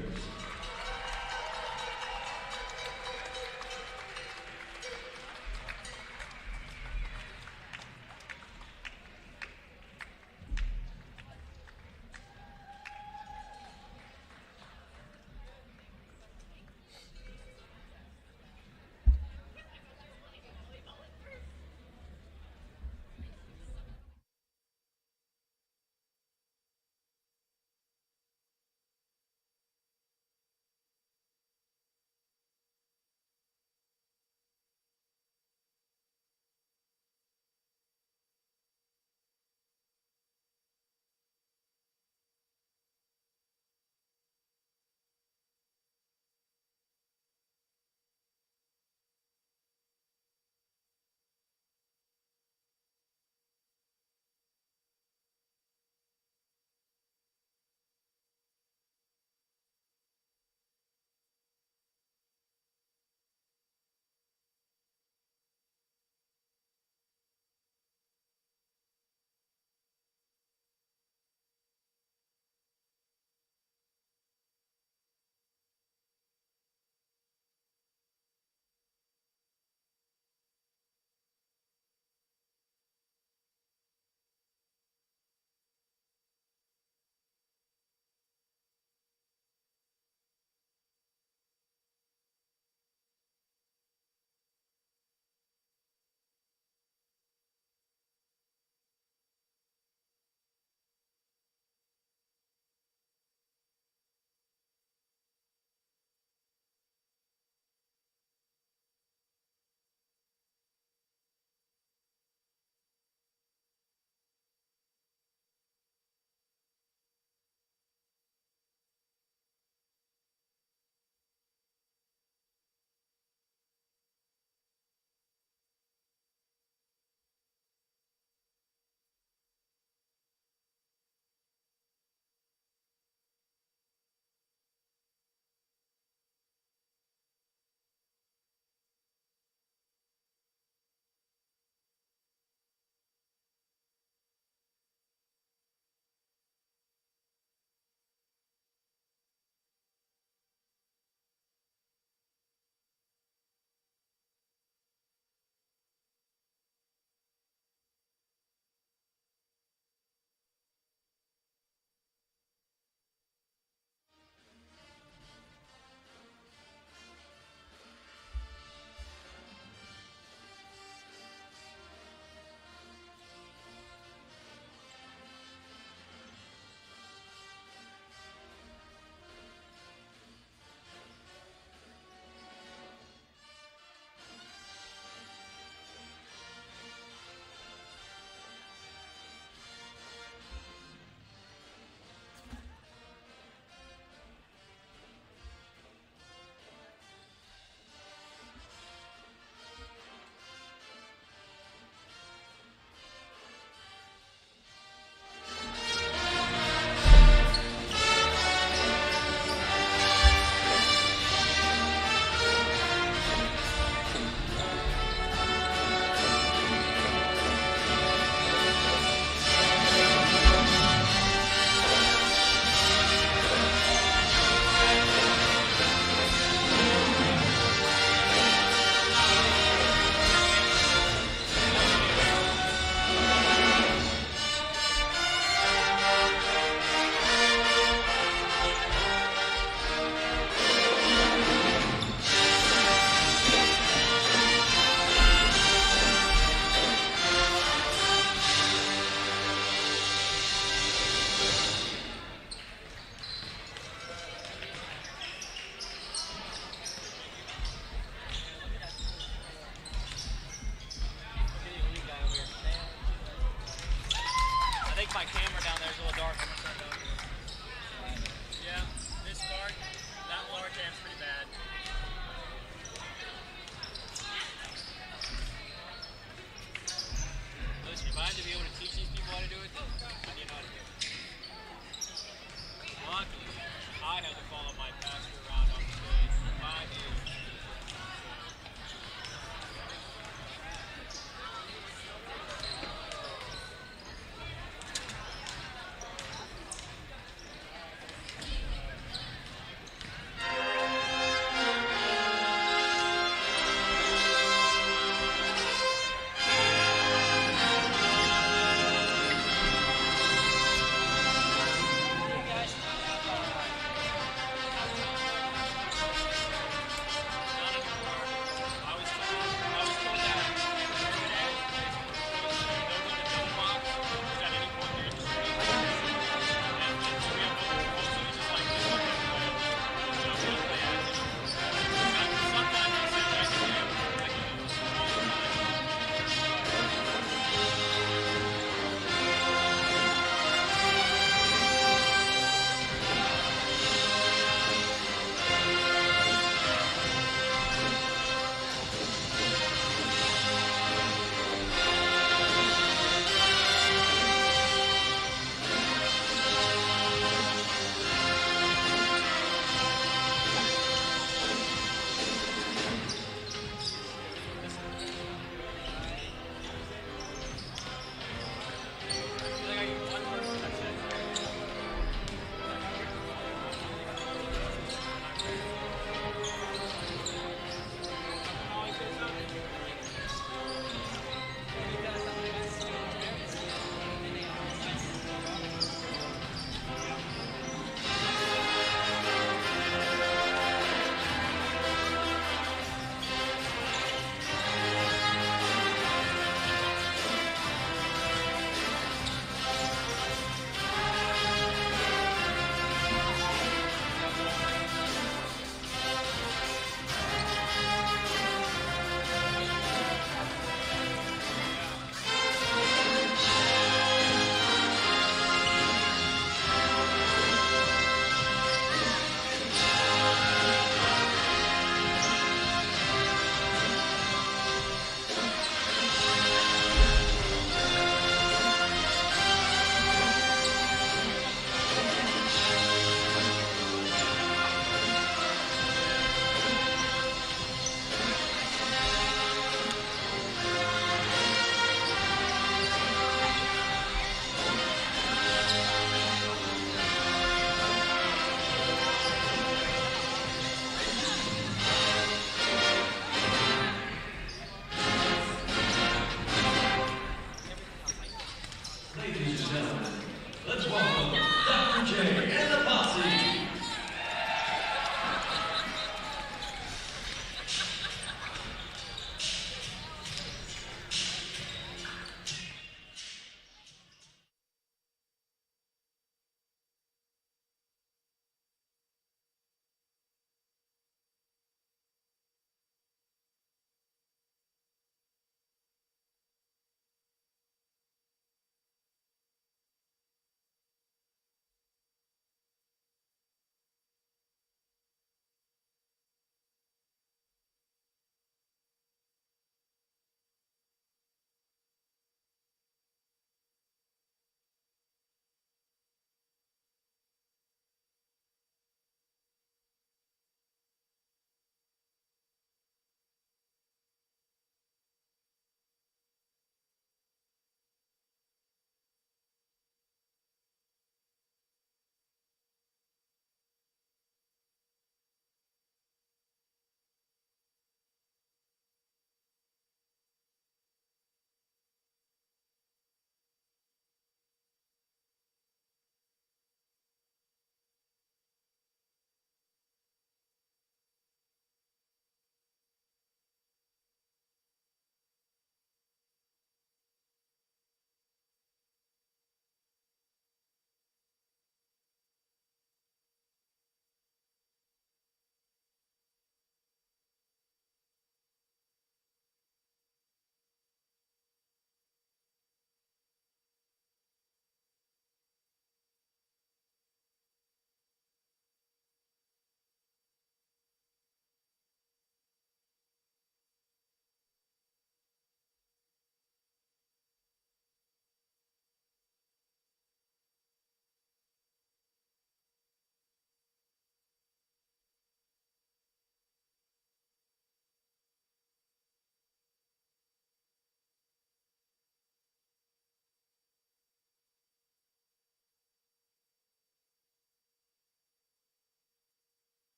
think my camera down there is a little dark. I'm gonna turn it up. Yeah, this part, that lower cam's pretty bad. Listen, if I had to be able to teach these people how to do it, then I didn't know how to do it. Luckily, I had to follow my pastor around on stage for 5 years.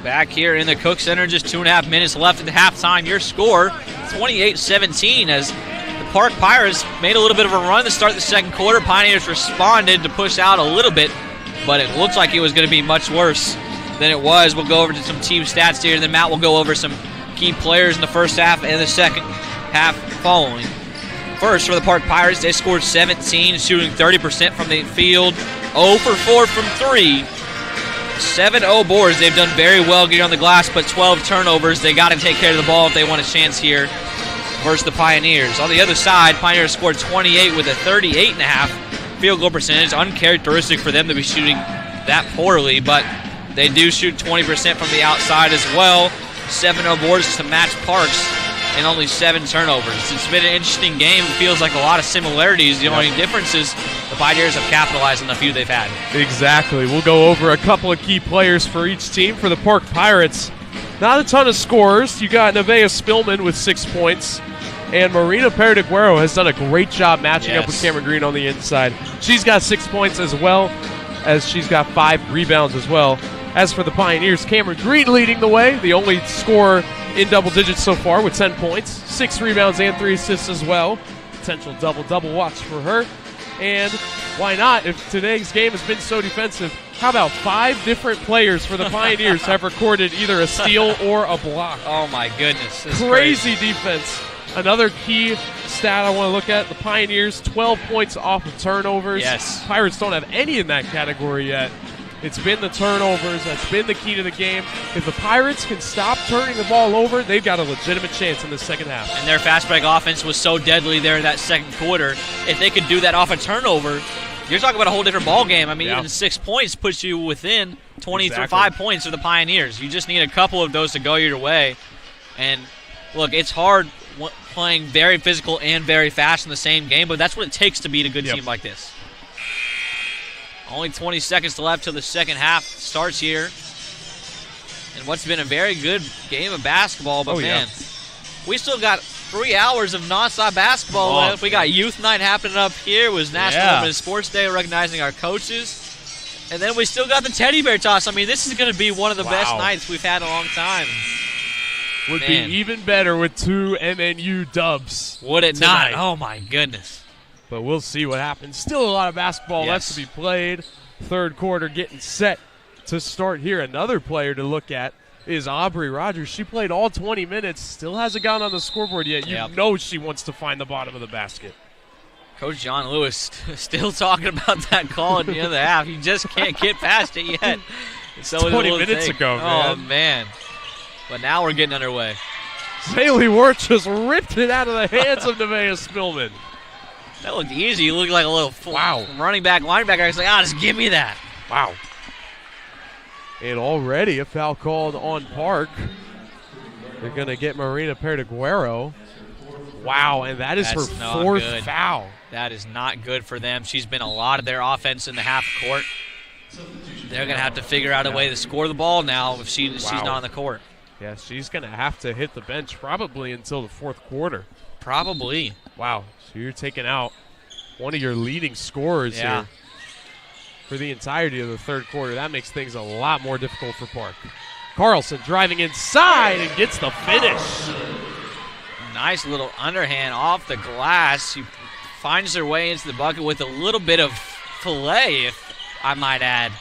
Back here in the Cook Center, just 2.5 minutes left at the halftime. Your score, 28-17, as the Park Pirates made a little bit of a run to start the second quarter. Pioneers responded to push out a little bit, but it looked like it was going to be much worse than it was. We'll go over to some team stats here, and then Matt will go over some key players in the first half and the second half following. First, for the Park Pirates, they scored 17, shooting 30% from the field, 0 for 4 from 3. 7-0 boards. They've done very well getting on the glass, but 12 turnovers. They got to take care of the ball if they want a chance here versus the Pioneers. On the other side, Pioneers scored 28 with a 38.5 field goal percentage. Uncharacteristic for them to be shooting that poorly, but they do shoot 20% from the outside as well. 7-0 boards to match Parks, and only 7 turnovers. It's been an interesting game. It feels like a lot of similarities. The only difference is the Pioneers have capitalized on the few they've had. Exactly. We'll go over a couple of key players for each team. For the Park Pirates, not a ton of scorers. You got Nevaeh Spillman with 6 points, and Marina Perdeguero has done a great job matching up with Cameron Green on the inside. She's got 6 points as well, as she's got 5 rebounds as well. As for the Pioneers, Cameron Green leading the way, the only scorer in double digits so far with 10 points, 6 rebounds and 3 assists as well. Potential double-double watch for her. And why not? If today's game has been so defensive, how about 5 different players for the Pioneers have recorded either a steal or a block? Oh, my goodness. Crazy defense. Another key stat I want to look at, the Pioneers, 12 points off of turnovers. Yes. Pirates don't have any in that category yet. It's been the turnovers. That's been the key to the game. If the Pirates can stop turning the ball over, they've got a legitimate chance in the second half. And their fast break offense was so deadly there in that second quarter. If they could do that off a turnover, you're talking about a whole different ball game. I mean, even 6 points puts you within 25 points of the Pioneers. You just need a couple of those to go your way. And, look, it's hard playing very physical and very fast in the same game, but that's what it takes to beat a good team like this. Only 20 seconds left till the second half starts here. And what's been a very good game of basketball, but we still got 3 hours of nonstop basketball left. We got youth night happening up here. It was National Women's Sports Day, recognizing our coaches. And then we still got the teddy bear toss. I mean, this is going to be one of the best nights we've had in a long time. Would be even better with 2 MNU dubs. Would it tonight. not? Oh, my goodness. But we'll see what happens. Still a lot of basketball left to be played. Third quarter getting set to start here. Another player to look at is Aubrey Rogers. She played all 20 minutes. Still hasn't gone on the scoreboard yet. You know she wants to find the bottom of the basket. Coach John Lewis still talking about that call at the end of the half. You just can't get past it yet. So 20 minutes ago, man. Oh, man. But now we're getting underway. Zaylee Worth just ripped it out of the hands of Nevaeh Spillman. That looked easy. He looked like a little running back, linebacker. He's like, just give me that. Wow. And already a foul called on Park. They're going to get Marina Perdeguero. Wow, and that's her 4th foul. That is not good for them. She's been a lot of their offense in the half court. They're going to have to figure out a way to score the ball now if she's not on the court. Yeah, she's going to have to hit the bench probably until the 4th quarter. Probably. Wow. So you're taking out one of your leading scorers here for the entirety of the third quarter. That makes things a lot more difficult for Park. Carlson driving inside and gets the finish. Nice little underhand off the glass. She finds her way into the bucket with a little bit of filet, if I might add.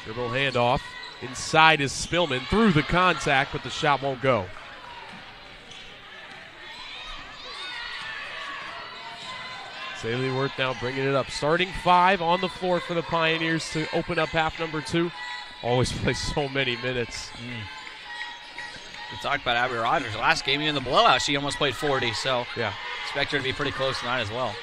Dribble handoff. Inside is Spillman through the contact, but the shot won't go. Zaylee Worth now bringing it up. Starting 5 on the floor for the Pioneers to open up half number 2. Always play so many minutes. We talked about Abby Rogers. Last game, even in the blowout, she almost played 40, so yeah, expect her to be pretty close tonight as well.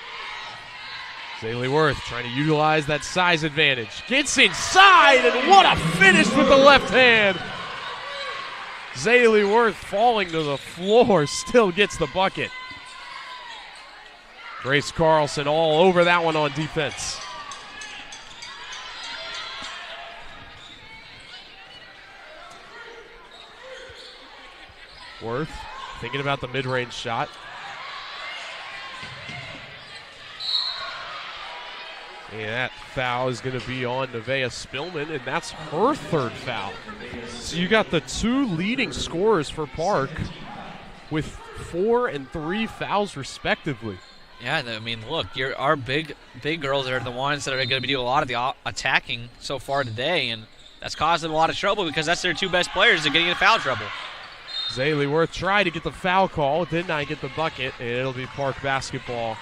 Zaylee Worth trying to utilize that size advantage. Gets inside, and what a finish with the left hand. Zaylee Worth falling to the floor, still gets the bucket. Grace Carlson all over that one on defense. Worth thinking about the mid-range shot. And that foul is going to be on Nevaeh Spillman, and that's her third foul. So you got the two leading scorers for Park with 4 and 3 fouls respectively. Yeah, I mean, look, our big girls are the ones that are going to be doing a lot of the attacking so far today, and that's caused them a lot of trouble because that's their two best players that are getting in foul trouble. Zaylee Worth tried to get the foul call, did not get the bucket, and it'll be Park basketball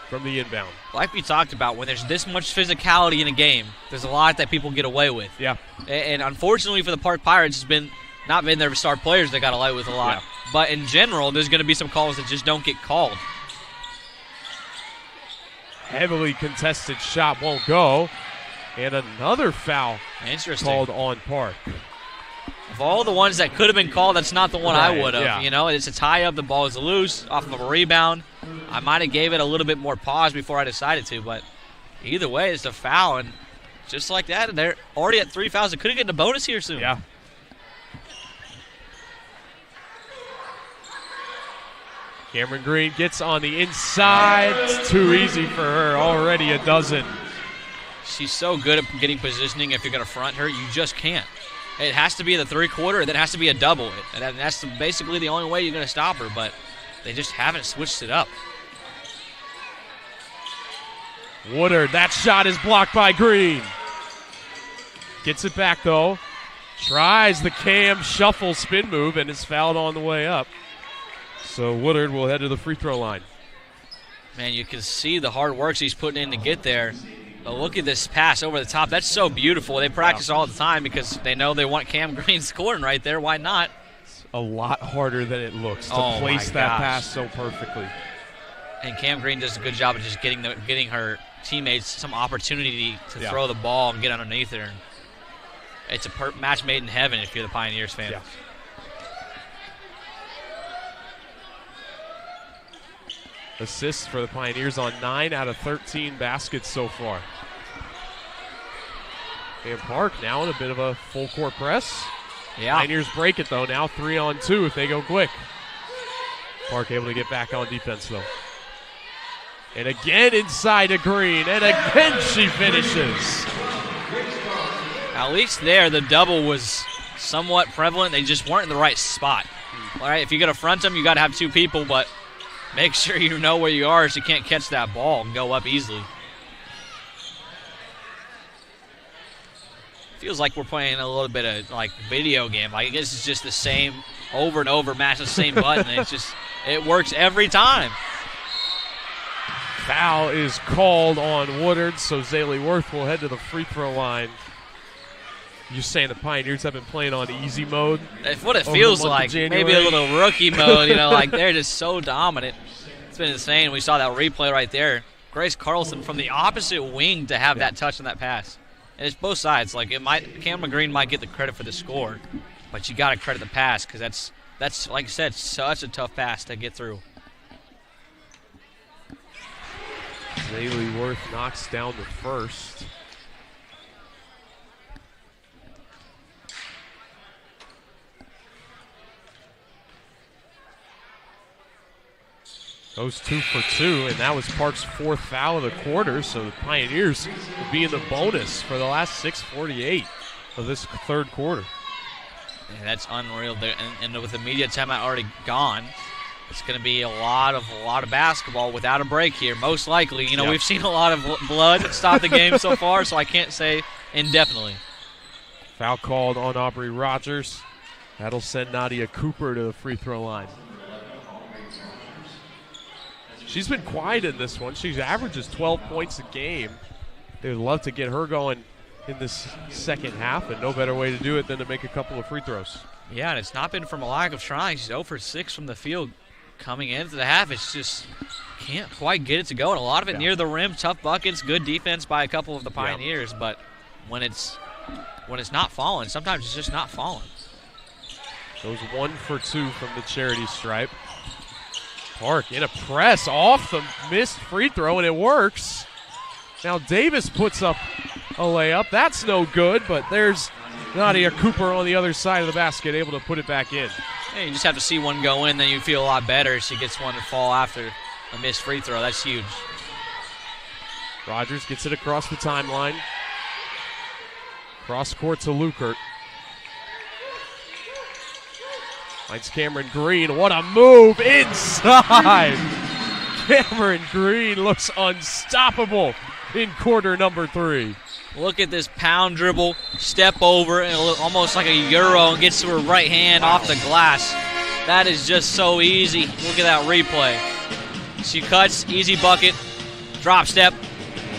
from the inbound. Like we talked about, when there's this much physicality in a game, there's a lot that people get away with. Yeah. And unfortunately for the Park Pirates, it's not been their star players that got away with a lot. Yeah. But in general, there's going to be some calls that just don't get called. Heavily contested shot won't go. And another foul called on Park. Of all the ones that could have been called, that's not the one I would have. Yeah. You know, it's a tie-up. The ball is loose off of a rebound. I might have gave it a little bit more pause before I decided to, but either way, it's a foul. And just like that, and they're already at 3 fouls. They could have gotten a bonus here soon. Yeah. Cameron Green gets on the inside. It's too easy for her. Already a dozen. She's so good at getting positioning. If you're going to front her, you just can't. It has to be the three-quarter, and then it has to be a double. And that's basically the only way you're going to stop her, but they just haven't switched it up. Woodard, that shot is blocked by Green. Gets it back, though. Tries the cam shuffle spin move, and is fouled on the way up. So Woodard will head to the free throw line. Man, you can see the hard work she's putting in to get there. But look at this pass over the top. That's so beautiful. They practice all the time because they know they want Cam Green scoring right there. Why not? It's a lot harder than it looks to place that pass so perfectly. And Cam Green does a good job of just getting her teammates some opportunity to throw the ball and get underneath her. It's a match made in heaven if you're the Pioneers fan. Yeah. Assists for the Pioneers on 9 out of 13 baskets so far. And Park now in a bit of a full court press. Yeah. Pioneers break it though, now 3-on-2 if they go quick. Park able to get back on defense though. And again inside to Green, and again she finishes. At least there, the double was somewhat prevalent. They just weren't in the right spot. All right, if you're going to front them, you got to have two people, but make sure you know where you are so you can't catch that ball and go up easily. Feels like we're playing a little bit of like video game. Like this is just the same over and over, mash the same button. It works every time. Foul is called on Woodard, so Zaylee Worth will head to the free throw line. You're saying the Pioneers have been playing on easy mode? That's what it feels like. Maybe a little rookie mode, like they're just so dominant. It's been insane. We saw that replay right there. Grace Carlson from the opposite wing to have that touch on that pass. And it's both sides. Like Cameron Green might get the credit for the score, but you got to credit the pass because that's like I said, such a tough pass to get through. Zaylee Worth knocks down the first. Goes 2 for 2, and that was Park's 4th foul of the quarter, so the Pioneers will be in the bonus for the last 6:48 of this third quarter. And that's unreal. And with the media timeout already gone, it's going to be a lot of basketball without a break here, most likely. We've seen a lot of blood stop the game so far, so I can't say indefinitely. Foul called on Aubrey Rogers. That'll send Nadia Cooper to the free throw line. She's been quiet in this one. She averages 12 points a game. They would love to get her going in this second half, and no better way to do it than to make a couple of free throws. Yeah, and it's not been from a lack of trying. She's 0 for 6 from the field coming into the half. It's just can't quite get it to go, and a lot of it near the rim. Tough buckets, good defense by a couple of the Pioneers, but when it's not falling, sometimes it's just not falling. Goes 1 for 2 from the charity stripe. Park in a press off the missed free throw, and it works. Now Davis puts up a layup. That's no good, but there's Nadia Cooper on the other side of the basket able to put it back in. Yeah, you just have to see one go in, then you feel a lot better. She gets one to fall after a missed free throw. That's huge. Rogers gets it across the timeline. Cross court to Lukert. Finds Cameron Green. What a move inside. Cameron Green looks unstoppable in quarter number 3. Look at this pound dribble, step over, and almost like a Euro, and gets to her right hand off the glass. That is just so easy. Look at that replay. She cuts, easy bucket, drop step,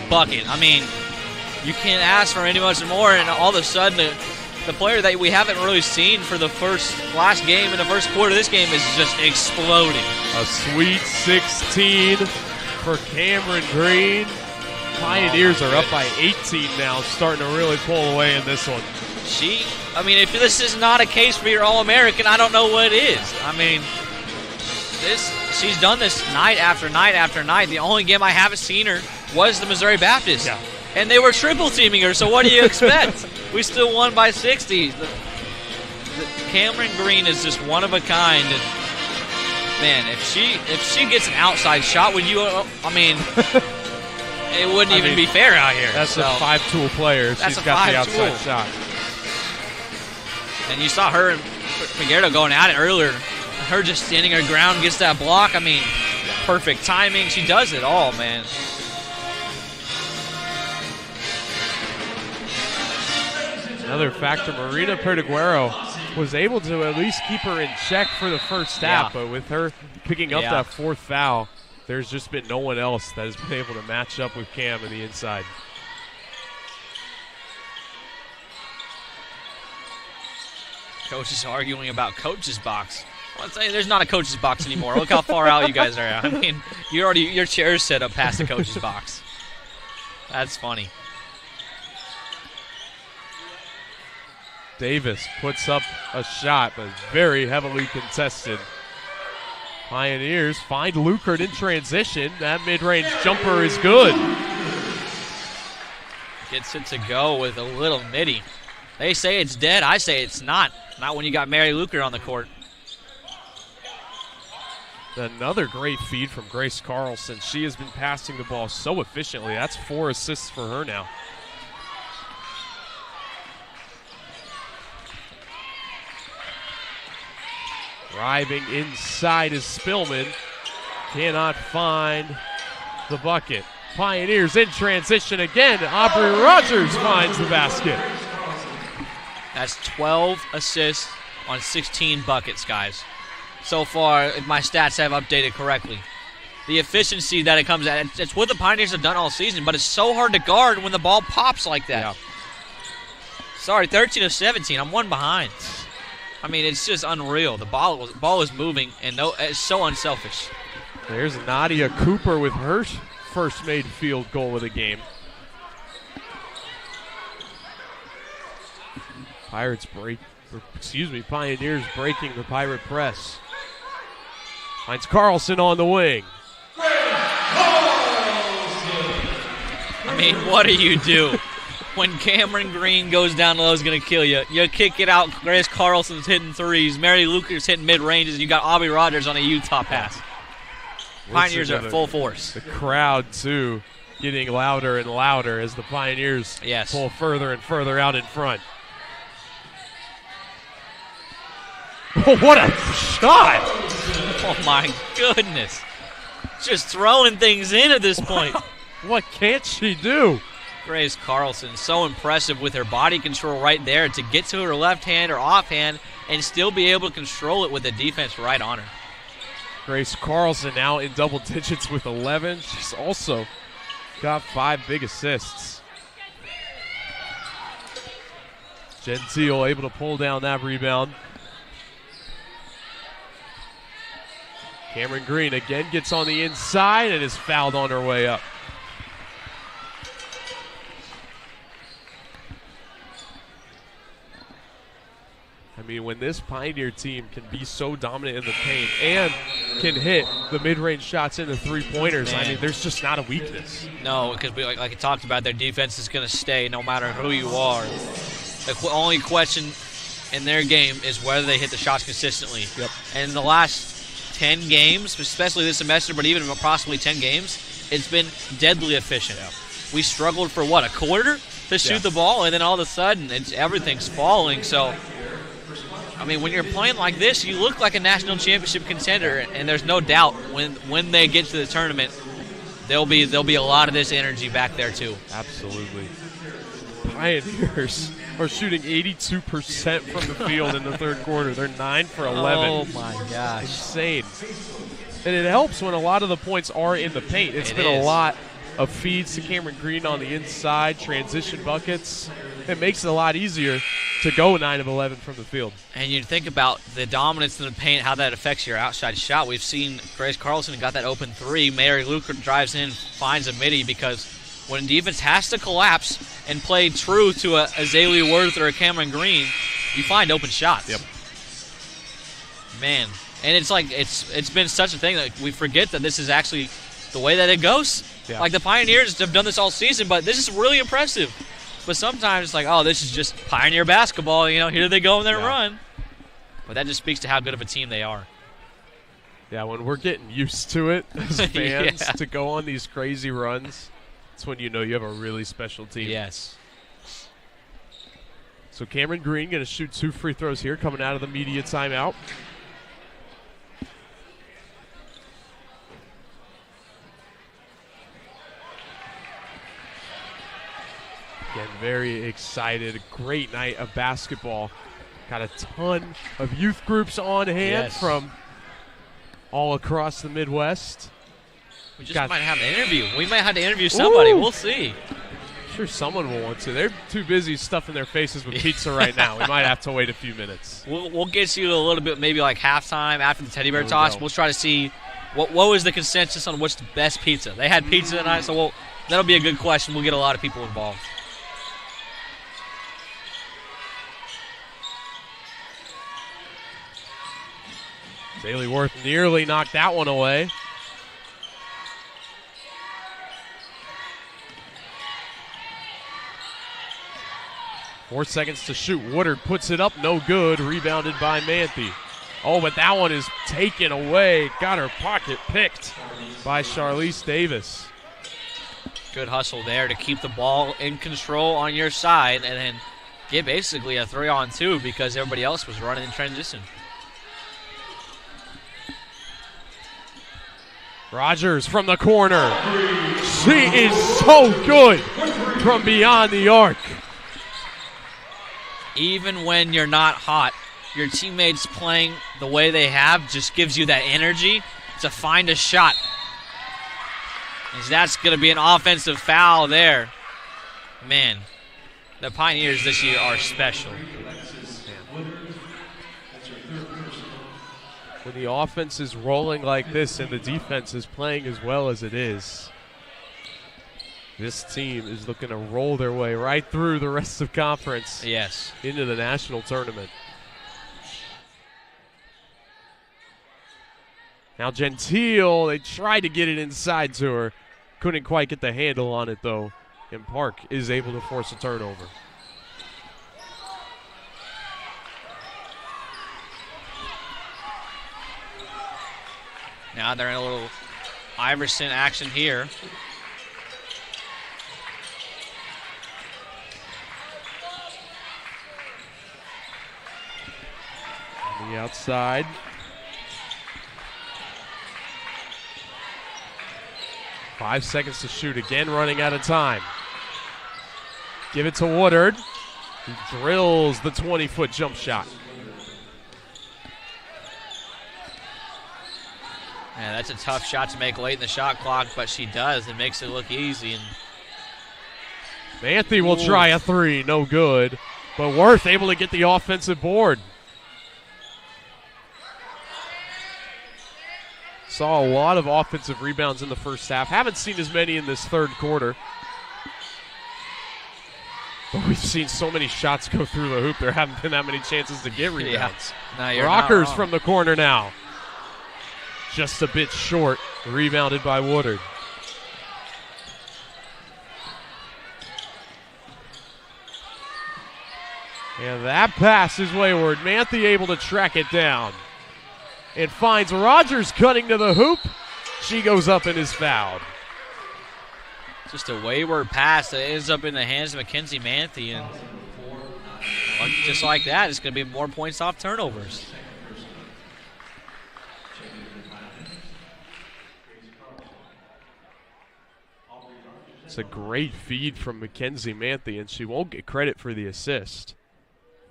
bucket. I mean, you can't ask for any much more, and all of a sudden, the player that we haven't really seen for the last game in the first quarter of this game is just exploding. A sweet 16 for Cameron Green. Pioneers are up by 18 now, starting to really pull away in this one. If this is not a case for your All-American, I don't know what is. I mean, she's done this night after night after night. The only game I haven't seen her was the Missouri Baptist. Yeah. And they were triple teaming her, so what do you expect? We still won by 60. Cameron Green is just one of a kind. And man, if she gets an outside shot, would you? It wouldn't even be fair out here. That's a 5-tool player. She's got the outside shot. And you saw her and Figueroa going at it earlier. Her just standing her ground, gets that block. I mean, perfect timing. She does it all, man. Another factor, Marina Pertiguero was able to at least keep her in check for the first half, but with her picking up that 4th foul, there's just been no one else that has been able to match up with Cam on the inside. Coach is arguing about coach's box. I'll tell you, there's not a coach's box anymore. Look how far out you guys are. I mean, your chair's set up past the coach's box. That's funny. Davis puts up a shot, but very heavily contested. Pioneers find Lukert in transition. That mid-range jumper is good. Gets it to go with a little nitty. They say it's dead. I say it's not. Not when you got Mary Lukert on the court. Another great feed from Grace Carlson. She has been passing the ball so efficiently. That's 4 assists for her now. Driving inside is Spillman. Cannot find the bucket. Pioneers in transition again. Aubrey Rogers finds the basket. That's 12 assists on 16 buckets, guys. So far, if my stats have updated correctly. The efficiency that it comes at, it's what the Pioneers have done all season, but it's so hard to guard when the ball pops like that. Yeah. Sorry, 13 of 17. I'm 1 behind. I mean, it's just unreal. The ball is moving, and it's so unselfish. There's Nadia Cooper with her first made field goal of the game. Pioneers breaking the Pirate press. Finds Carlson on the wing. I mean, what do you do? When Cameron Green goes down low, is going to kill you. You kick it out. Grace Carlson's hitting threes. Mary Luker's hitting mid-ranges. You got Aubrey Rogers on a Utah pass. Pioneers are at full force. The crowd, too, getting louder and louder as the Pioneers pull further and further out in front. Oh, what a shot! Oh, my goodness. Just throwing things in at this point. What can't she do? Grace Carlson, so impressive with her body control right there to get to her left hand or offhand and still be able to control it with the defense right on her. Grace Carlson now in double digits with 11. She's also got 5 big assists. Gentile able to pull down that rebound. Cameron Green again gets on the inside and is fouled on her way up. I mean, when this Pioneer team can be so dominant in the paint and can hit the mid-range shots into three-pointers, I mean, there's just not a weakness. No, because like I talked about, their defense is going to stay no matter who you are. The only question in their game is whether they hit the shots consistently. Yep. And in the last 10 games, especially this semester, but even approximately 10 games, it's been deadly efficient. Yep. we struggled for, what, a quarter to shoot the ball, and then all of a sudden everything's falling. So, I mean, when you're playing like this, you look like a national championship contender, and there's no doubt when they get to the tournament, there'll be a lot of this energy back there too. Absolutely. Pioneers are shooting 82% from the field in the third quarter. They're 9 for 11. Oh my gosh. Insane. And it helps when a lot of the points are in the paint. It's been a lot of feeds to Cameron Green on the inside, transition buckets. It makes it a lot easier to go 9 of 11 from the field. And you think about the dominance in the paint, how that affects your outside shot. We've seen Grace Carlson got that open three. Mary Luker drives in, finds a midi, because when defense has to collapse and play true to a Azalea Worth or a Cameron Green, you find open shots. Yep. Man. And it's like it's been such a thing that we forget that this is actually the way that it goes. Yeah. Like the Pioneers have done this all season, but this is really impressive. But sometimes it's like, oh, this is just Pioneer basketball. Here they go on their run. But that just speaks to how good of a team they are. Yeah, when we're getting used to it as fans to go on these crazy runs, that's when you know you have a really special team. Yes. So Cameron Green going to shoot 2 free throws here coming out of the media timeout. Again, very excited. Great night of basketball. Got a ton of youth groups on hand from all across the Midwest. We just might have an interview. We might have to interview somebody. We'll see. I'm sure someone will want to. They're too busy stuffing their faces with pizza right now. We might have to wait a few minutes. We'll get you a little bit, maybe like halftime after the teddy bear toss. We'll try to see what was the consensus on what's the best pizza. They had pizza tonight, so that'll be a good question. We'll get a lot of people involved. Bailey Worth nearly knocked that one away. Four seconds to shoot. Woodard puts it up, no good. Rebounded by Manthe. Oh, but that one is taken away. Got her pocket picked by Charlize Davis. Good hustle there to keep the ball in control on your side and then get basically a 3-on-2 because everybody else was running in transition. Rogers from the corner. She is so good from beyond the arc. Even when you're not hot, your teammates playing the way they have just gives you that energy to find a shot. And that's going to be an offensive foul there. Man, the Pioneers this year are special. When the offense is rolling like this and the defense is playing as well as it is, this team is looking to roll their way right through the rest of conference into the national tournament. Now Gentile, they tried to get it inside to her. Couldn't quite get the handle on it, though. And Park is able to force a turnover. Now they're in a little Iverson action here. On the outside. Five seconds to shoot. Again, running out of time. Give it to Woodard. He drills the 20-foot jump shot. Yeah, that's a tough shot to make late in the shot clock, but she does. It makes it look easy. And Manthe will try a three. No good. But Worth able to get the offensive board. Saw a lot of offensive rebounds in the first half. Haven't seen as many in this third quarter. But we've seen so many shots go through the hoop. There haven't been that many chances to get rebounds. No, you're Rockers not wrong. from the corner now. Just a bit short. Rebounded by Woodard. And that pass is wayward. Manthe able to track it down. It finds Rogers cutting to the hoop. She goes up and is fouled. Just a wayward pass that ends up in the hands of Mackenzie Manthe, and just like that, it's going to be more points off turnovers. It's a great feed from Mackenzie Manthe, and she won't get credit for the assist.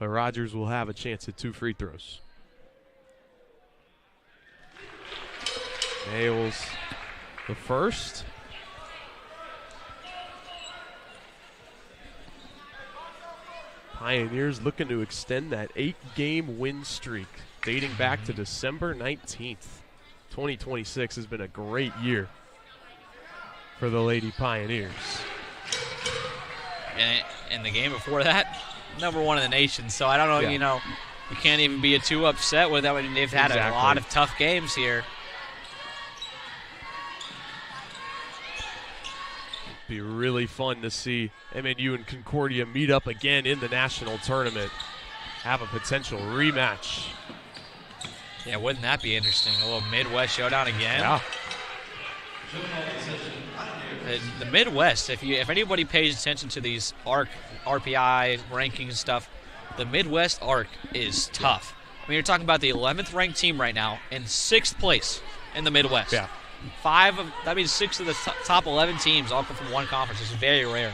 But Rogers will have a chance at 2 free throws. Nails the first. Pioneers looking to extend that 8-game win streak dating back to December 19th. 2026 has been a great year for the Lady Pioneers. And the game before that, #1 in the nation. So I don't know, you can't even be too upset with that. I mean, they've had a lot of tough games here. Be really fun to see MNU and Concordia meet up again in the national tournament. Have a potential rematch. Yeah, wouldn't that be interesting? A little Midwest showdown again. Yeah. The Midwest, if anybody pays attention to these RPI rankings and stuff, the Midwest arc is tough. I mean, you're talking about the 11th ranked team right now in 6th place in the Midwest. Yeah. That means 6 of the top 11 teams all come from one conference. It's very rare.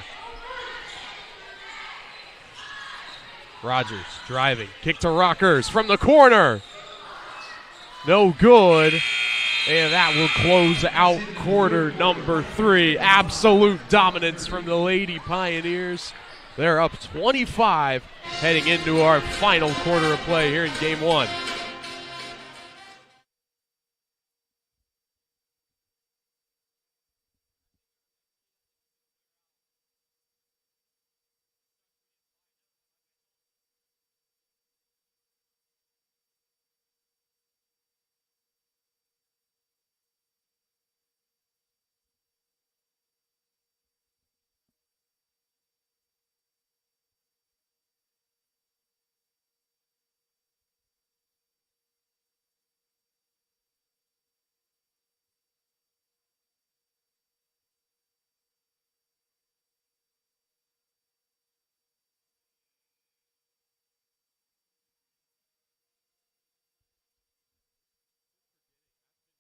Rogers driving, kick to Rockers from the corner. No good. And that will close out quarter number 3. Absolute dominance from the Lady Pioneers. They're up 25 heading into our final quarter of play here in game 1.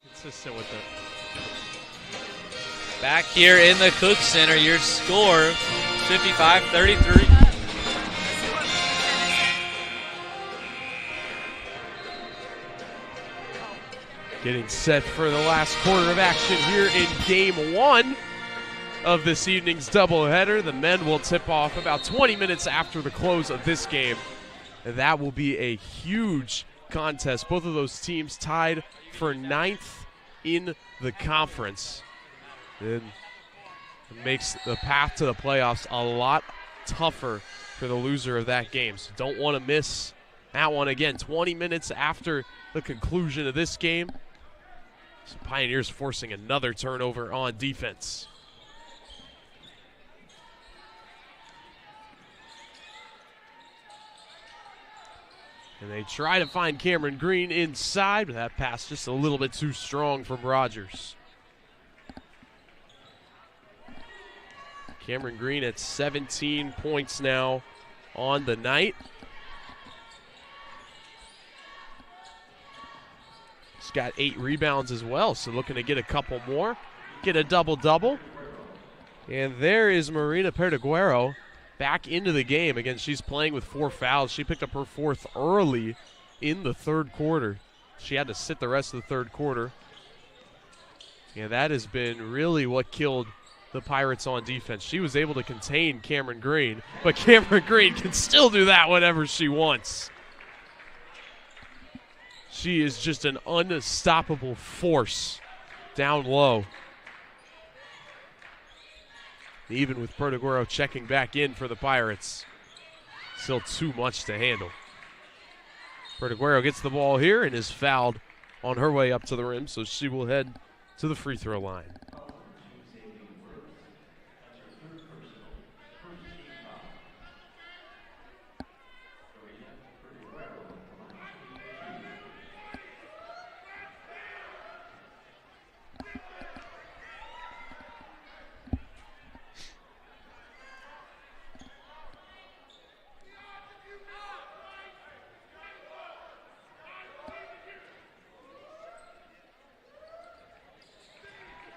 Consistent with it. Back here in the Cook Center, your score 55-33. Getting set for the last quarter of action here in game 1 of this evening's doubleheader. The men will tip off about 20 minutes after the close of this game. And that will be a huge contest. Both of those teams tied for 9th in the conference. And it makes the path to the playoffs a lot tougher for the loser of that game. So don't want to miss that one again. 20 minutes after the conclusion of this game. So Pioneers forcing another turnover on defense. And they try to find Cameron Green inside, but that pass just a little bit too strong from Rogers. Cameron Green at 17 points now on the night. He's got 8 rebounds as well, so looking to get a couple more, get a double-double. And there is Marina Perdeguero back into the game. Again, she's playing with 4 fouls. She picked up her 4th early in the 3rd quarter. She had to sit the rest of the 3rd quarter. And that has been really what killed the Pirates on defense. She was able to contain Cameron Green, but Cameron Green can still do that whenever she wants. She is just an unstoppable force down low. Even with Perdeguero checking back in for the Pirates, still too much to handle. Perdeguero gets the ball here and is fouled on her way up to the rim, so she will head to the free throw line.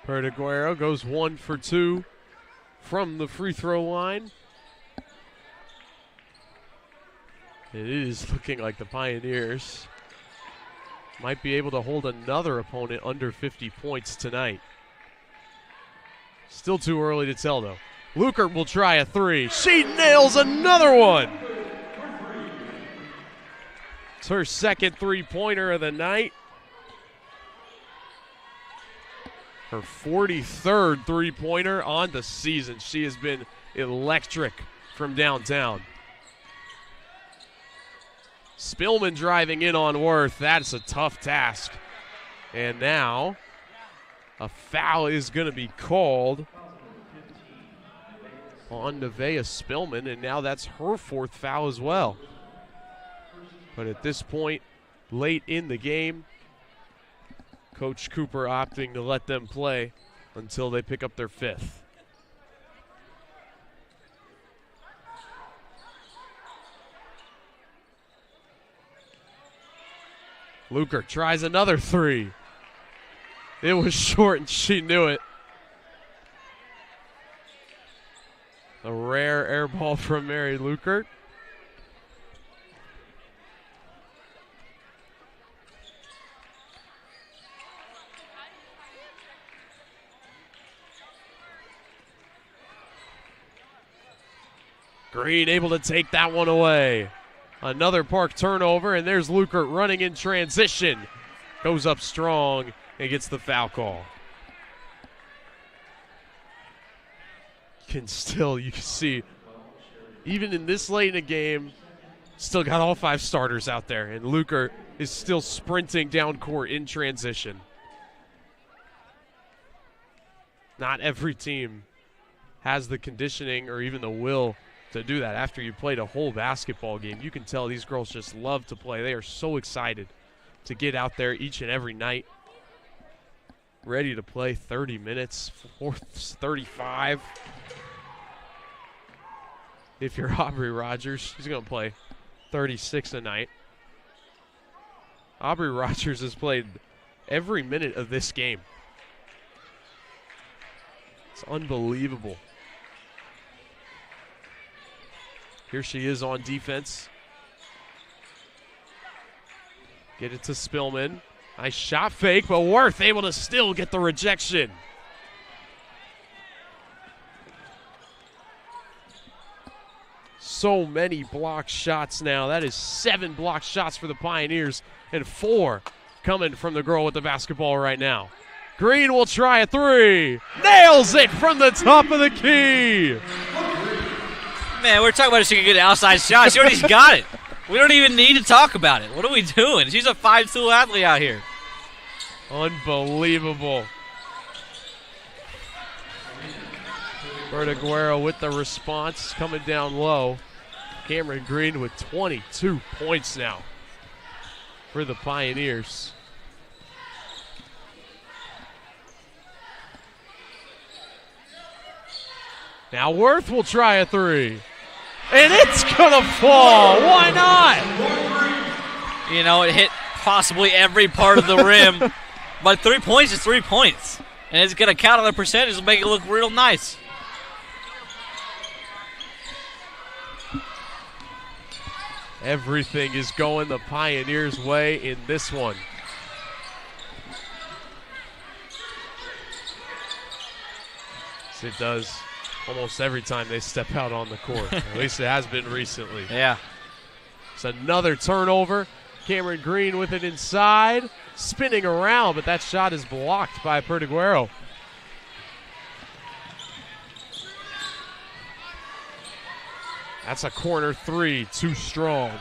Pertiguero goes 1 for 2 from the free throw line. It is looking like the Pioneers might be able to hold another opponent under 50 points tonight. Still too early to tell, though. Lukert will try a 3. She nails another one. It's her second three-pointer of the night. Her 43rd three-pointer on the season. She has been electric from downtown. Spillman driving in on Worth. That's a tough task. And now a foul is going to be called on Nevaeh Spillman, and now that's her fourth foul as well. But at this point, late in the game, Coach Cooper opting to let them play until they pick up their fifth. Lukert tries another 3. It was short and she knew it. A rare air ball from Mary Lukert. Green able to take that one away. Another Park turnover, and there's Lukert running in transition. Goes up strong and gets the foul call. You can see, even in this late in the game, still got all 5 starters out there, and Lukert is still sprinting down court in transition. Not every team has the conditioning or even the will to do that. After you played a whole basketball game, you can tell these girls just love to play. They are so excited to get out there each and every night, ready to play 30 minutes, 35. If you're Aubrey Rogers, he's going to play 36 a night. Aubrey Rogers has played every minute of this game. It's unbelievable. Here she is on defense. Get it to Spillman. Nice shot fake, but Worth able to still get the rejection. So many block shots now. That is 7 block shots for the Pioneers and 4 coming from the girl with the basketball right now. Green will try a 3. Nails it from the top of the key. Man, we're talking about if she can get an outside shot. She already got it. We don't even need to talk about it. What are we doing? She's a 5'2" athlete out here. Unbelievable. Vertiguero with the response coming down low. Cameron Green with 22 points now for the Pioneers. Now Worth will try a 3. And it's going to fall. Why not? You know, it hit possibly every part of the rim. But 3 points is 3 points. And it's going to count on the percentage and make it look real nice. Everything is going the Pioneers' way in this one. As it does almost every time they step out on the court. At least it has been recently. Yeah. It's another turnover. Cameron Green with it inside. Spinning around, but that shot is blocked by Pertiguero. That's a corner 3, too strong.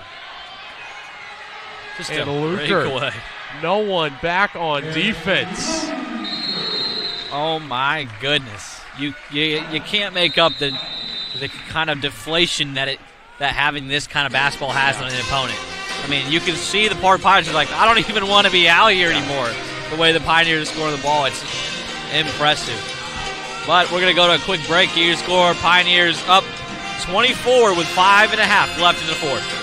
Just and a Lukert, breakaway. no one back on defense. Oh my goodness. You can't make up the kind of deflation that having this kind of basketball has on an opponent. I mean, you can see the Pioneers are like, I don't even want to be out here anymore. The way the Pioneers score the ball, it's impressive. But we're going to go to a quick break here. Score Pioneers up 24 with 5.5 left in the fourth.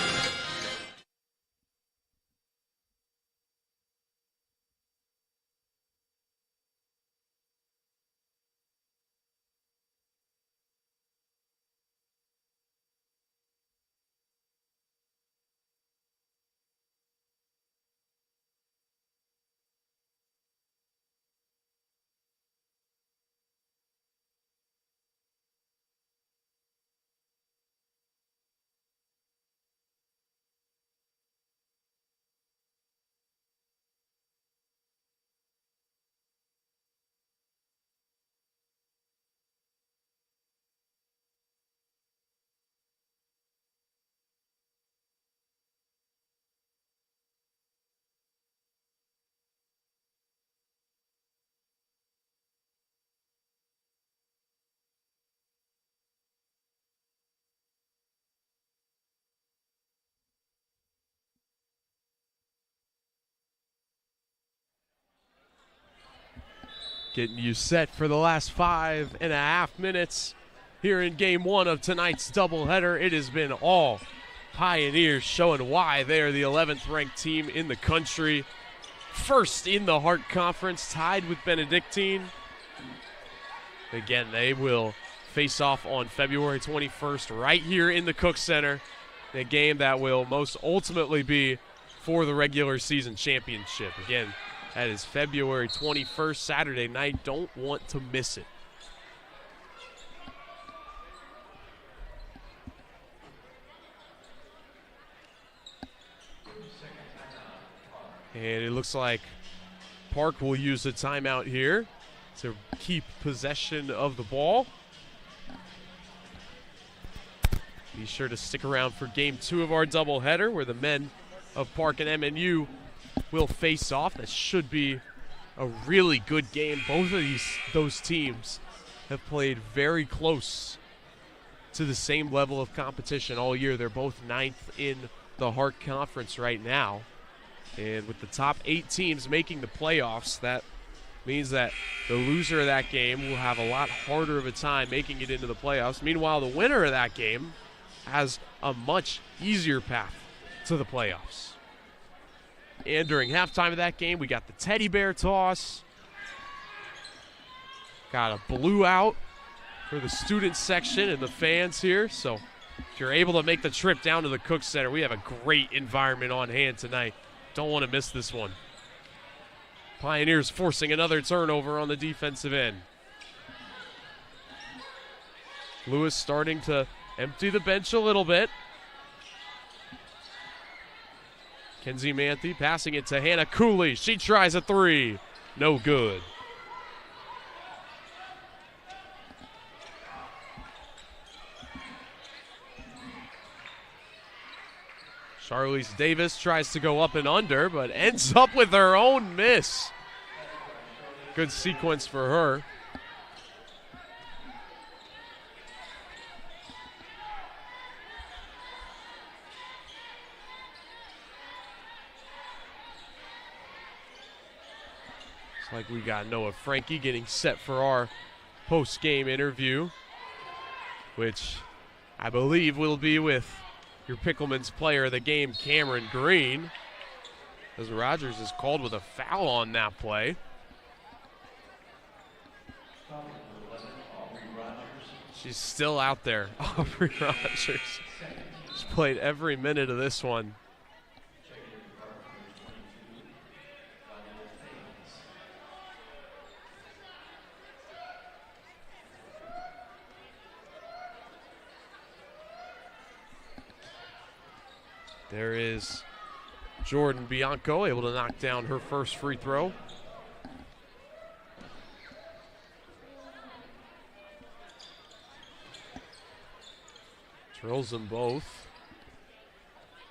Getting you set for the last 5.5 minutes here in game 1 of tonight's doubleheader. It has been all Pioneers, showing why they are the 11th ranked team in the country. First in the Hart Conference, tied with Benedictine. Again, they will face off on February 21st right here in the Cook Center. A game that will most ultimately be for the regular season championship. Again, that is February 21st, Saturday night. Don't want to miss it. And it looks like Park will use a timeout here to keep possession of the ball. Be sure to stick around for game 2 of our doubleheader, where the men of Park and MNU will face off. That should be a really good game. Both of those teams have played very close to the same level of competition all year. They're both 9th in the Hart Conference right now. And with the top 8 teams making the playoffs, that means that the loser of that game will have a lot harder of a time making it into the playoffs. Meanwhile, the winner of that game has a much easier path to the playoffs. And during halftime of that game, we got the teddy bear toss. Got a blue out for the student section and the fans here. So if you're able to make the trip down to the Cook Center, we have a great environment on hand tonight. Don't want to miss this one. Pioneers forcing another turnover on the defensive end. Lewis starting to empty the bench a little bit. Kenzie Manthe passing it to Hannah Cooley. She tries a 3. No good. Charlize Davis tries to go up and under, but ends up with her own miss. Good sequence for her. Looks like we got Noah Frankie getting set for our post-game interview, which I believe will be with your Pickleman's player of the game, Cameron Green, as Rogers is called with a foul on that play. She's still out there, Aubrey Rogers. She's played every minute of this one. There is Jordan Bianco able to knock down her first free throw. Drills them both.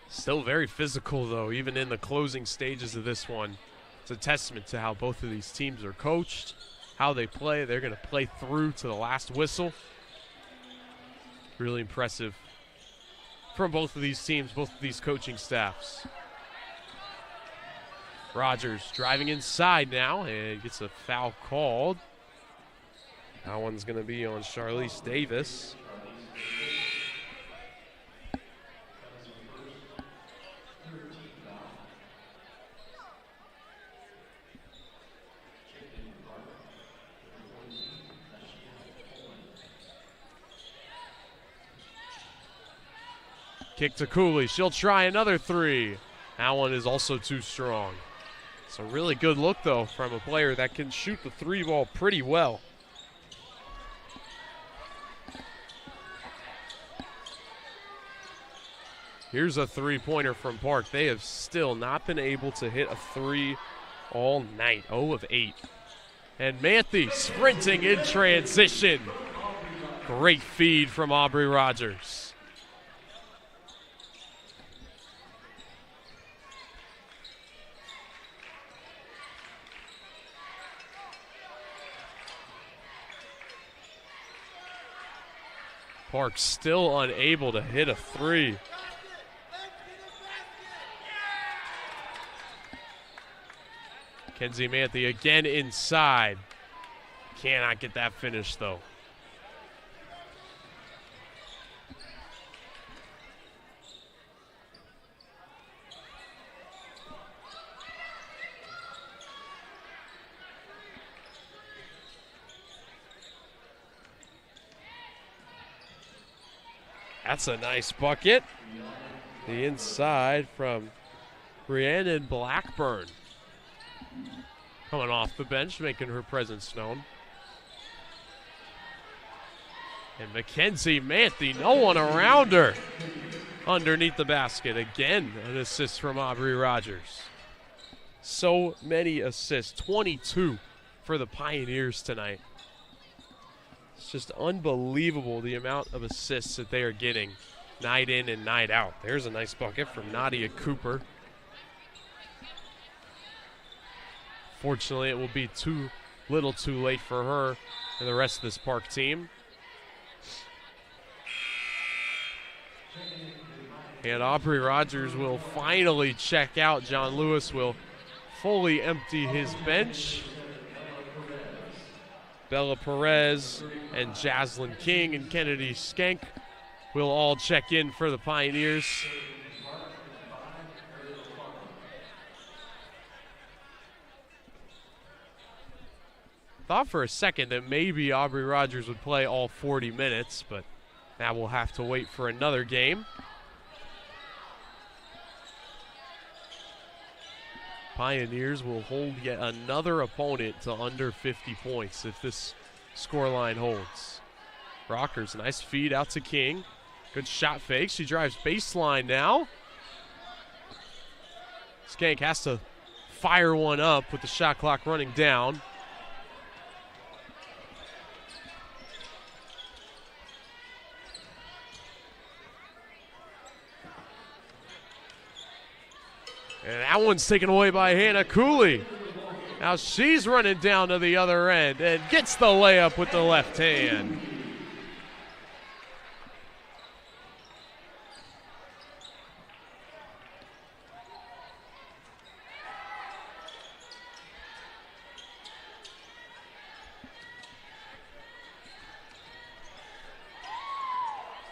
Still very physical, though, even in the closing stages of this one. It's a testament to how both of these teams are coached, how they play. They're going to play through to the last whistle. Really impressive from both of these teams, both of these coaching staffs. Rogers driving inside now and gets a foul called. That one's going to be on Charlize Davis. Kick to Cooley. She'll try another 3. That one is also too strong. It's a really good look, though, from a player that can shoot the 3 ball pretty well. Here's a 3-pointer from Park. They have still not been able to hit a 3 all night. 0 of 8. And Manthe sprinting in transition. Great feed from Aubrey Rogers. Park still unable to hit a 3. Kenzie Manthe again inside. Cannot get that finish, though. That's a nice bucket. The inside from Rhiannon Blackburn. Coming off the bench, making her presence known. And Mackenzie Manthey, no one around her. Underneath the basket. Again, an assist from Aubrey Rogers. So many assists. 22 for the Pioneers tonight. It's just unbelievable the amount of assists that they are getting night in and night out. There's a nice bucket from Nadia Cooper. Fortunately, it will be too little too late for her and the rest of this Park team. And Aubrey Rogers will finally check out. John Lewis will fully empty his bench. Bella Perez and Jaslyn King and Kennedy Skank will all check in for the Pioneers. Thought for a second that maybe Aubrey Rogers would play all 40 minutes, but now we'll have to wait for another game. Pioneers will hold yet another opponent to under 50 points if this scoreline holds. Rockers, nice feed out to King. Good shot fake. She drives baseline now. Skank has to fire one up with the shot clock running down. And that one's taken away by Hannah Cooley. Now she's running down to the other end and gets the layup with the left hand.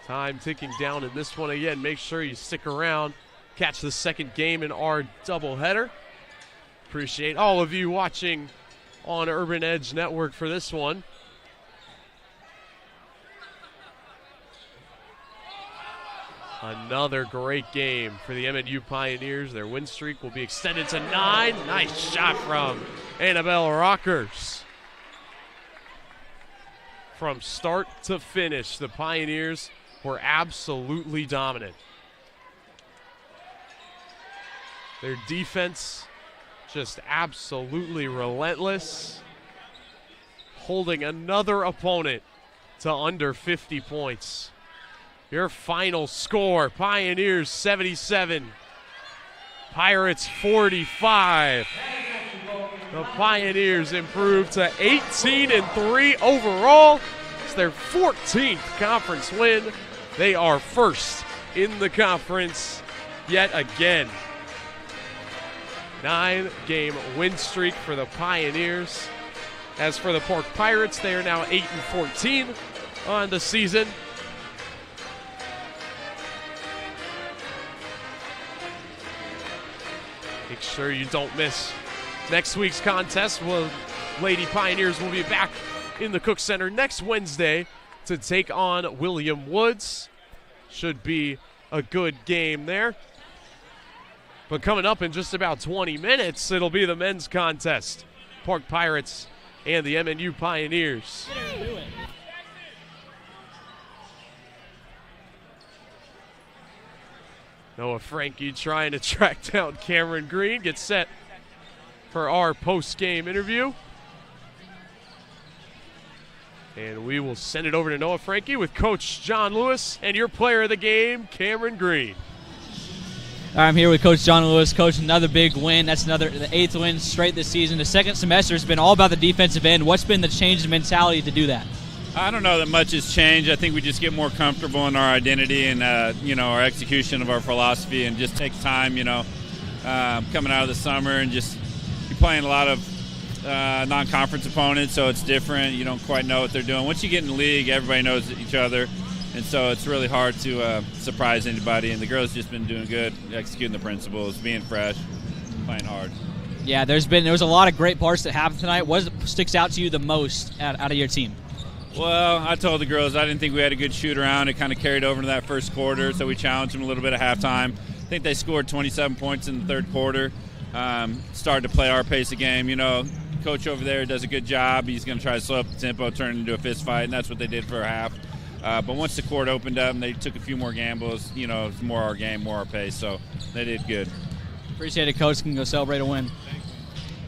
Time ticking down in this one again. Make sure you stick around. Catch the second game in our doubleheader. Appreciate all of you watching on Urban Edge Network for this one. Another great game for the MNU Pioneers. Their win streak will be extended to 9. Nice shot from Annabelle Rockers. From start to finish, the Pioneers were absolutely dominant. Their defense just absolutely relentless, holding another opponent to under 50 points. Your final score, Pioneers 77, Pirates 45. The Pioneers improved to 18-3 overall. It's their 14th conference win. They are first in the conference yet again. 9-game win streak for the Pioneers. As for the Park Pirates, they are now 8-14 on the season. Make sure you don't miss next week's contest. Lady Pioneers will be back in the Cook Center next Wednesday to take on William Woods. Should be a good game there. But coming up in just about 20 minutes, it'll be the men's contest. Park Pirates and the MNU Pioneers. Noah Frankie trying to track down Cameron Green. Gets set for our post-game interview. And we will send it over to Noah Frankie with Coach John Lewis and your player of the game, Cameron Green. I'm here with Coach John Lewis. Coach, another big win. That's the 8th win straight this season. The second semester has been all about the defensive end. What's been the change in mentality to do that? I don't know that much has changed. I think we just get more comfortable in our identity and, our execution of our philosophy, and just takes time, coming out of the summer and just playing a lot of non-conference opponent, so it's different. You don't quite know what they're doing. Once you get in the league, everybody knows each other, and so it's really hard to surprise anybody. And the girls just been doing good, executing the principles, being fresh, playing hard. Yeah, there was a lot of great parts that happened tonight. What sticks out to you the most out of your team? Well, I told the girls I didn't think we had a good shoot around. It kind of carried over into that first quarter, so we challenged them a little bit at halftime. I think they scored 27 points in the third quarter. Started to play our pace of game. You know, coach over there does a good job. He's going to try to slow up the tempo, turn it into a fist fight, and that's what they did for a half. But once the court opened up and they took a few more gambles, you know, it's more our game, more our pace, so they did good. Appreciate it, Coach. Can go celebrate a win.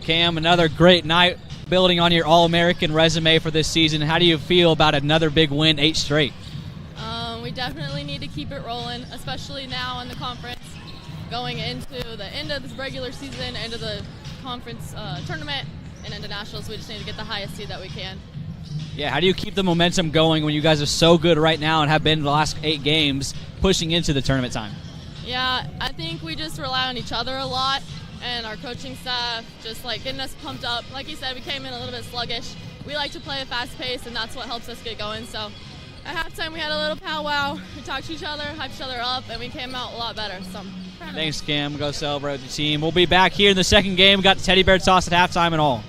Cam, another great night building on your All-American resume for this season. How do you feel about another big win, 8 straight? We definitely need to keep it rolling, especially now in the conference, going into the end of this regular season, end of the conference tournament, and into nationals. We just need to get the highest seed that we can. Yeah, how do you keep the momentum going when you guys are so good right now and have been the last 8 games pushing into the tournament time? Yeah, I think we just rely on each other a lot, and our coaching staff just like getting us pumped up. Like you said, we came in a little bit sluggish. We like to play a fast pace, and that's what helps us get going. So at halftime, we had a little powwow. We talked to each other, hyped each other up, and we came out a lot better. So thanks, Cam. Go celebrate with the team. We'll be back here in the second game. We got the teddy bear toss at halftime and all.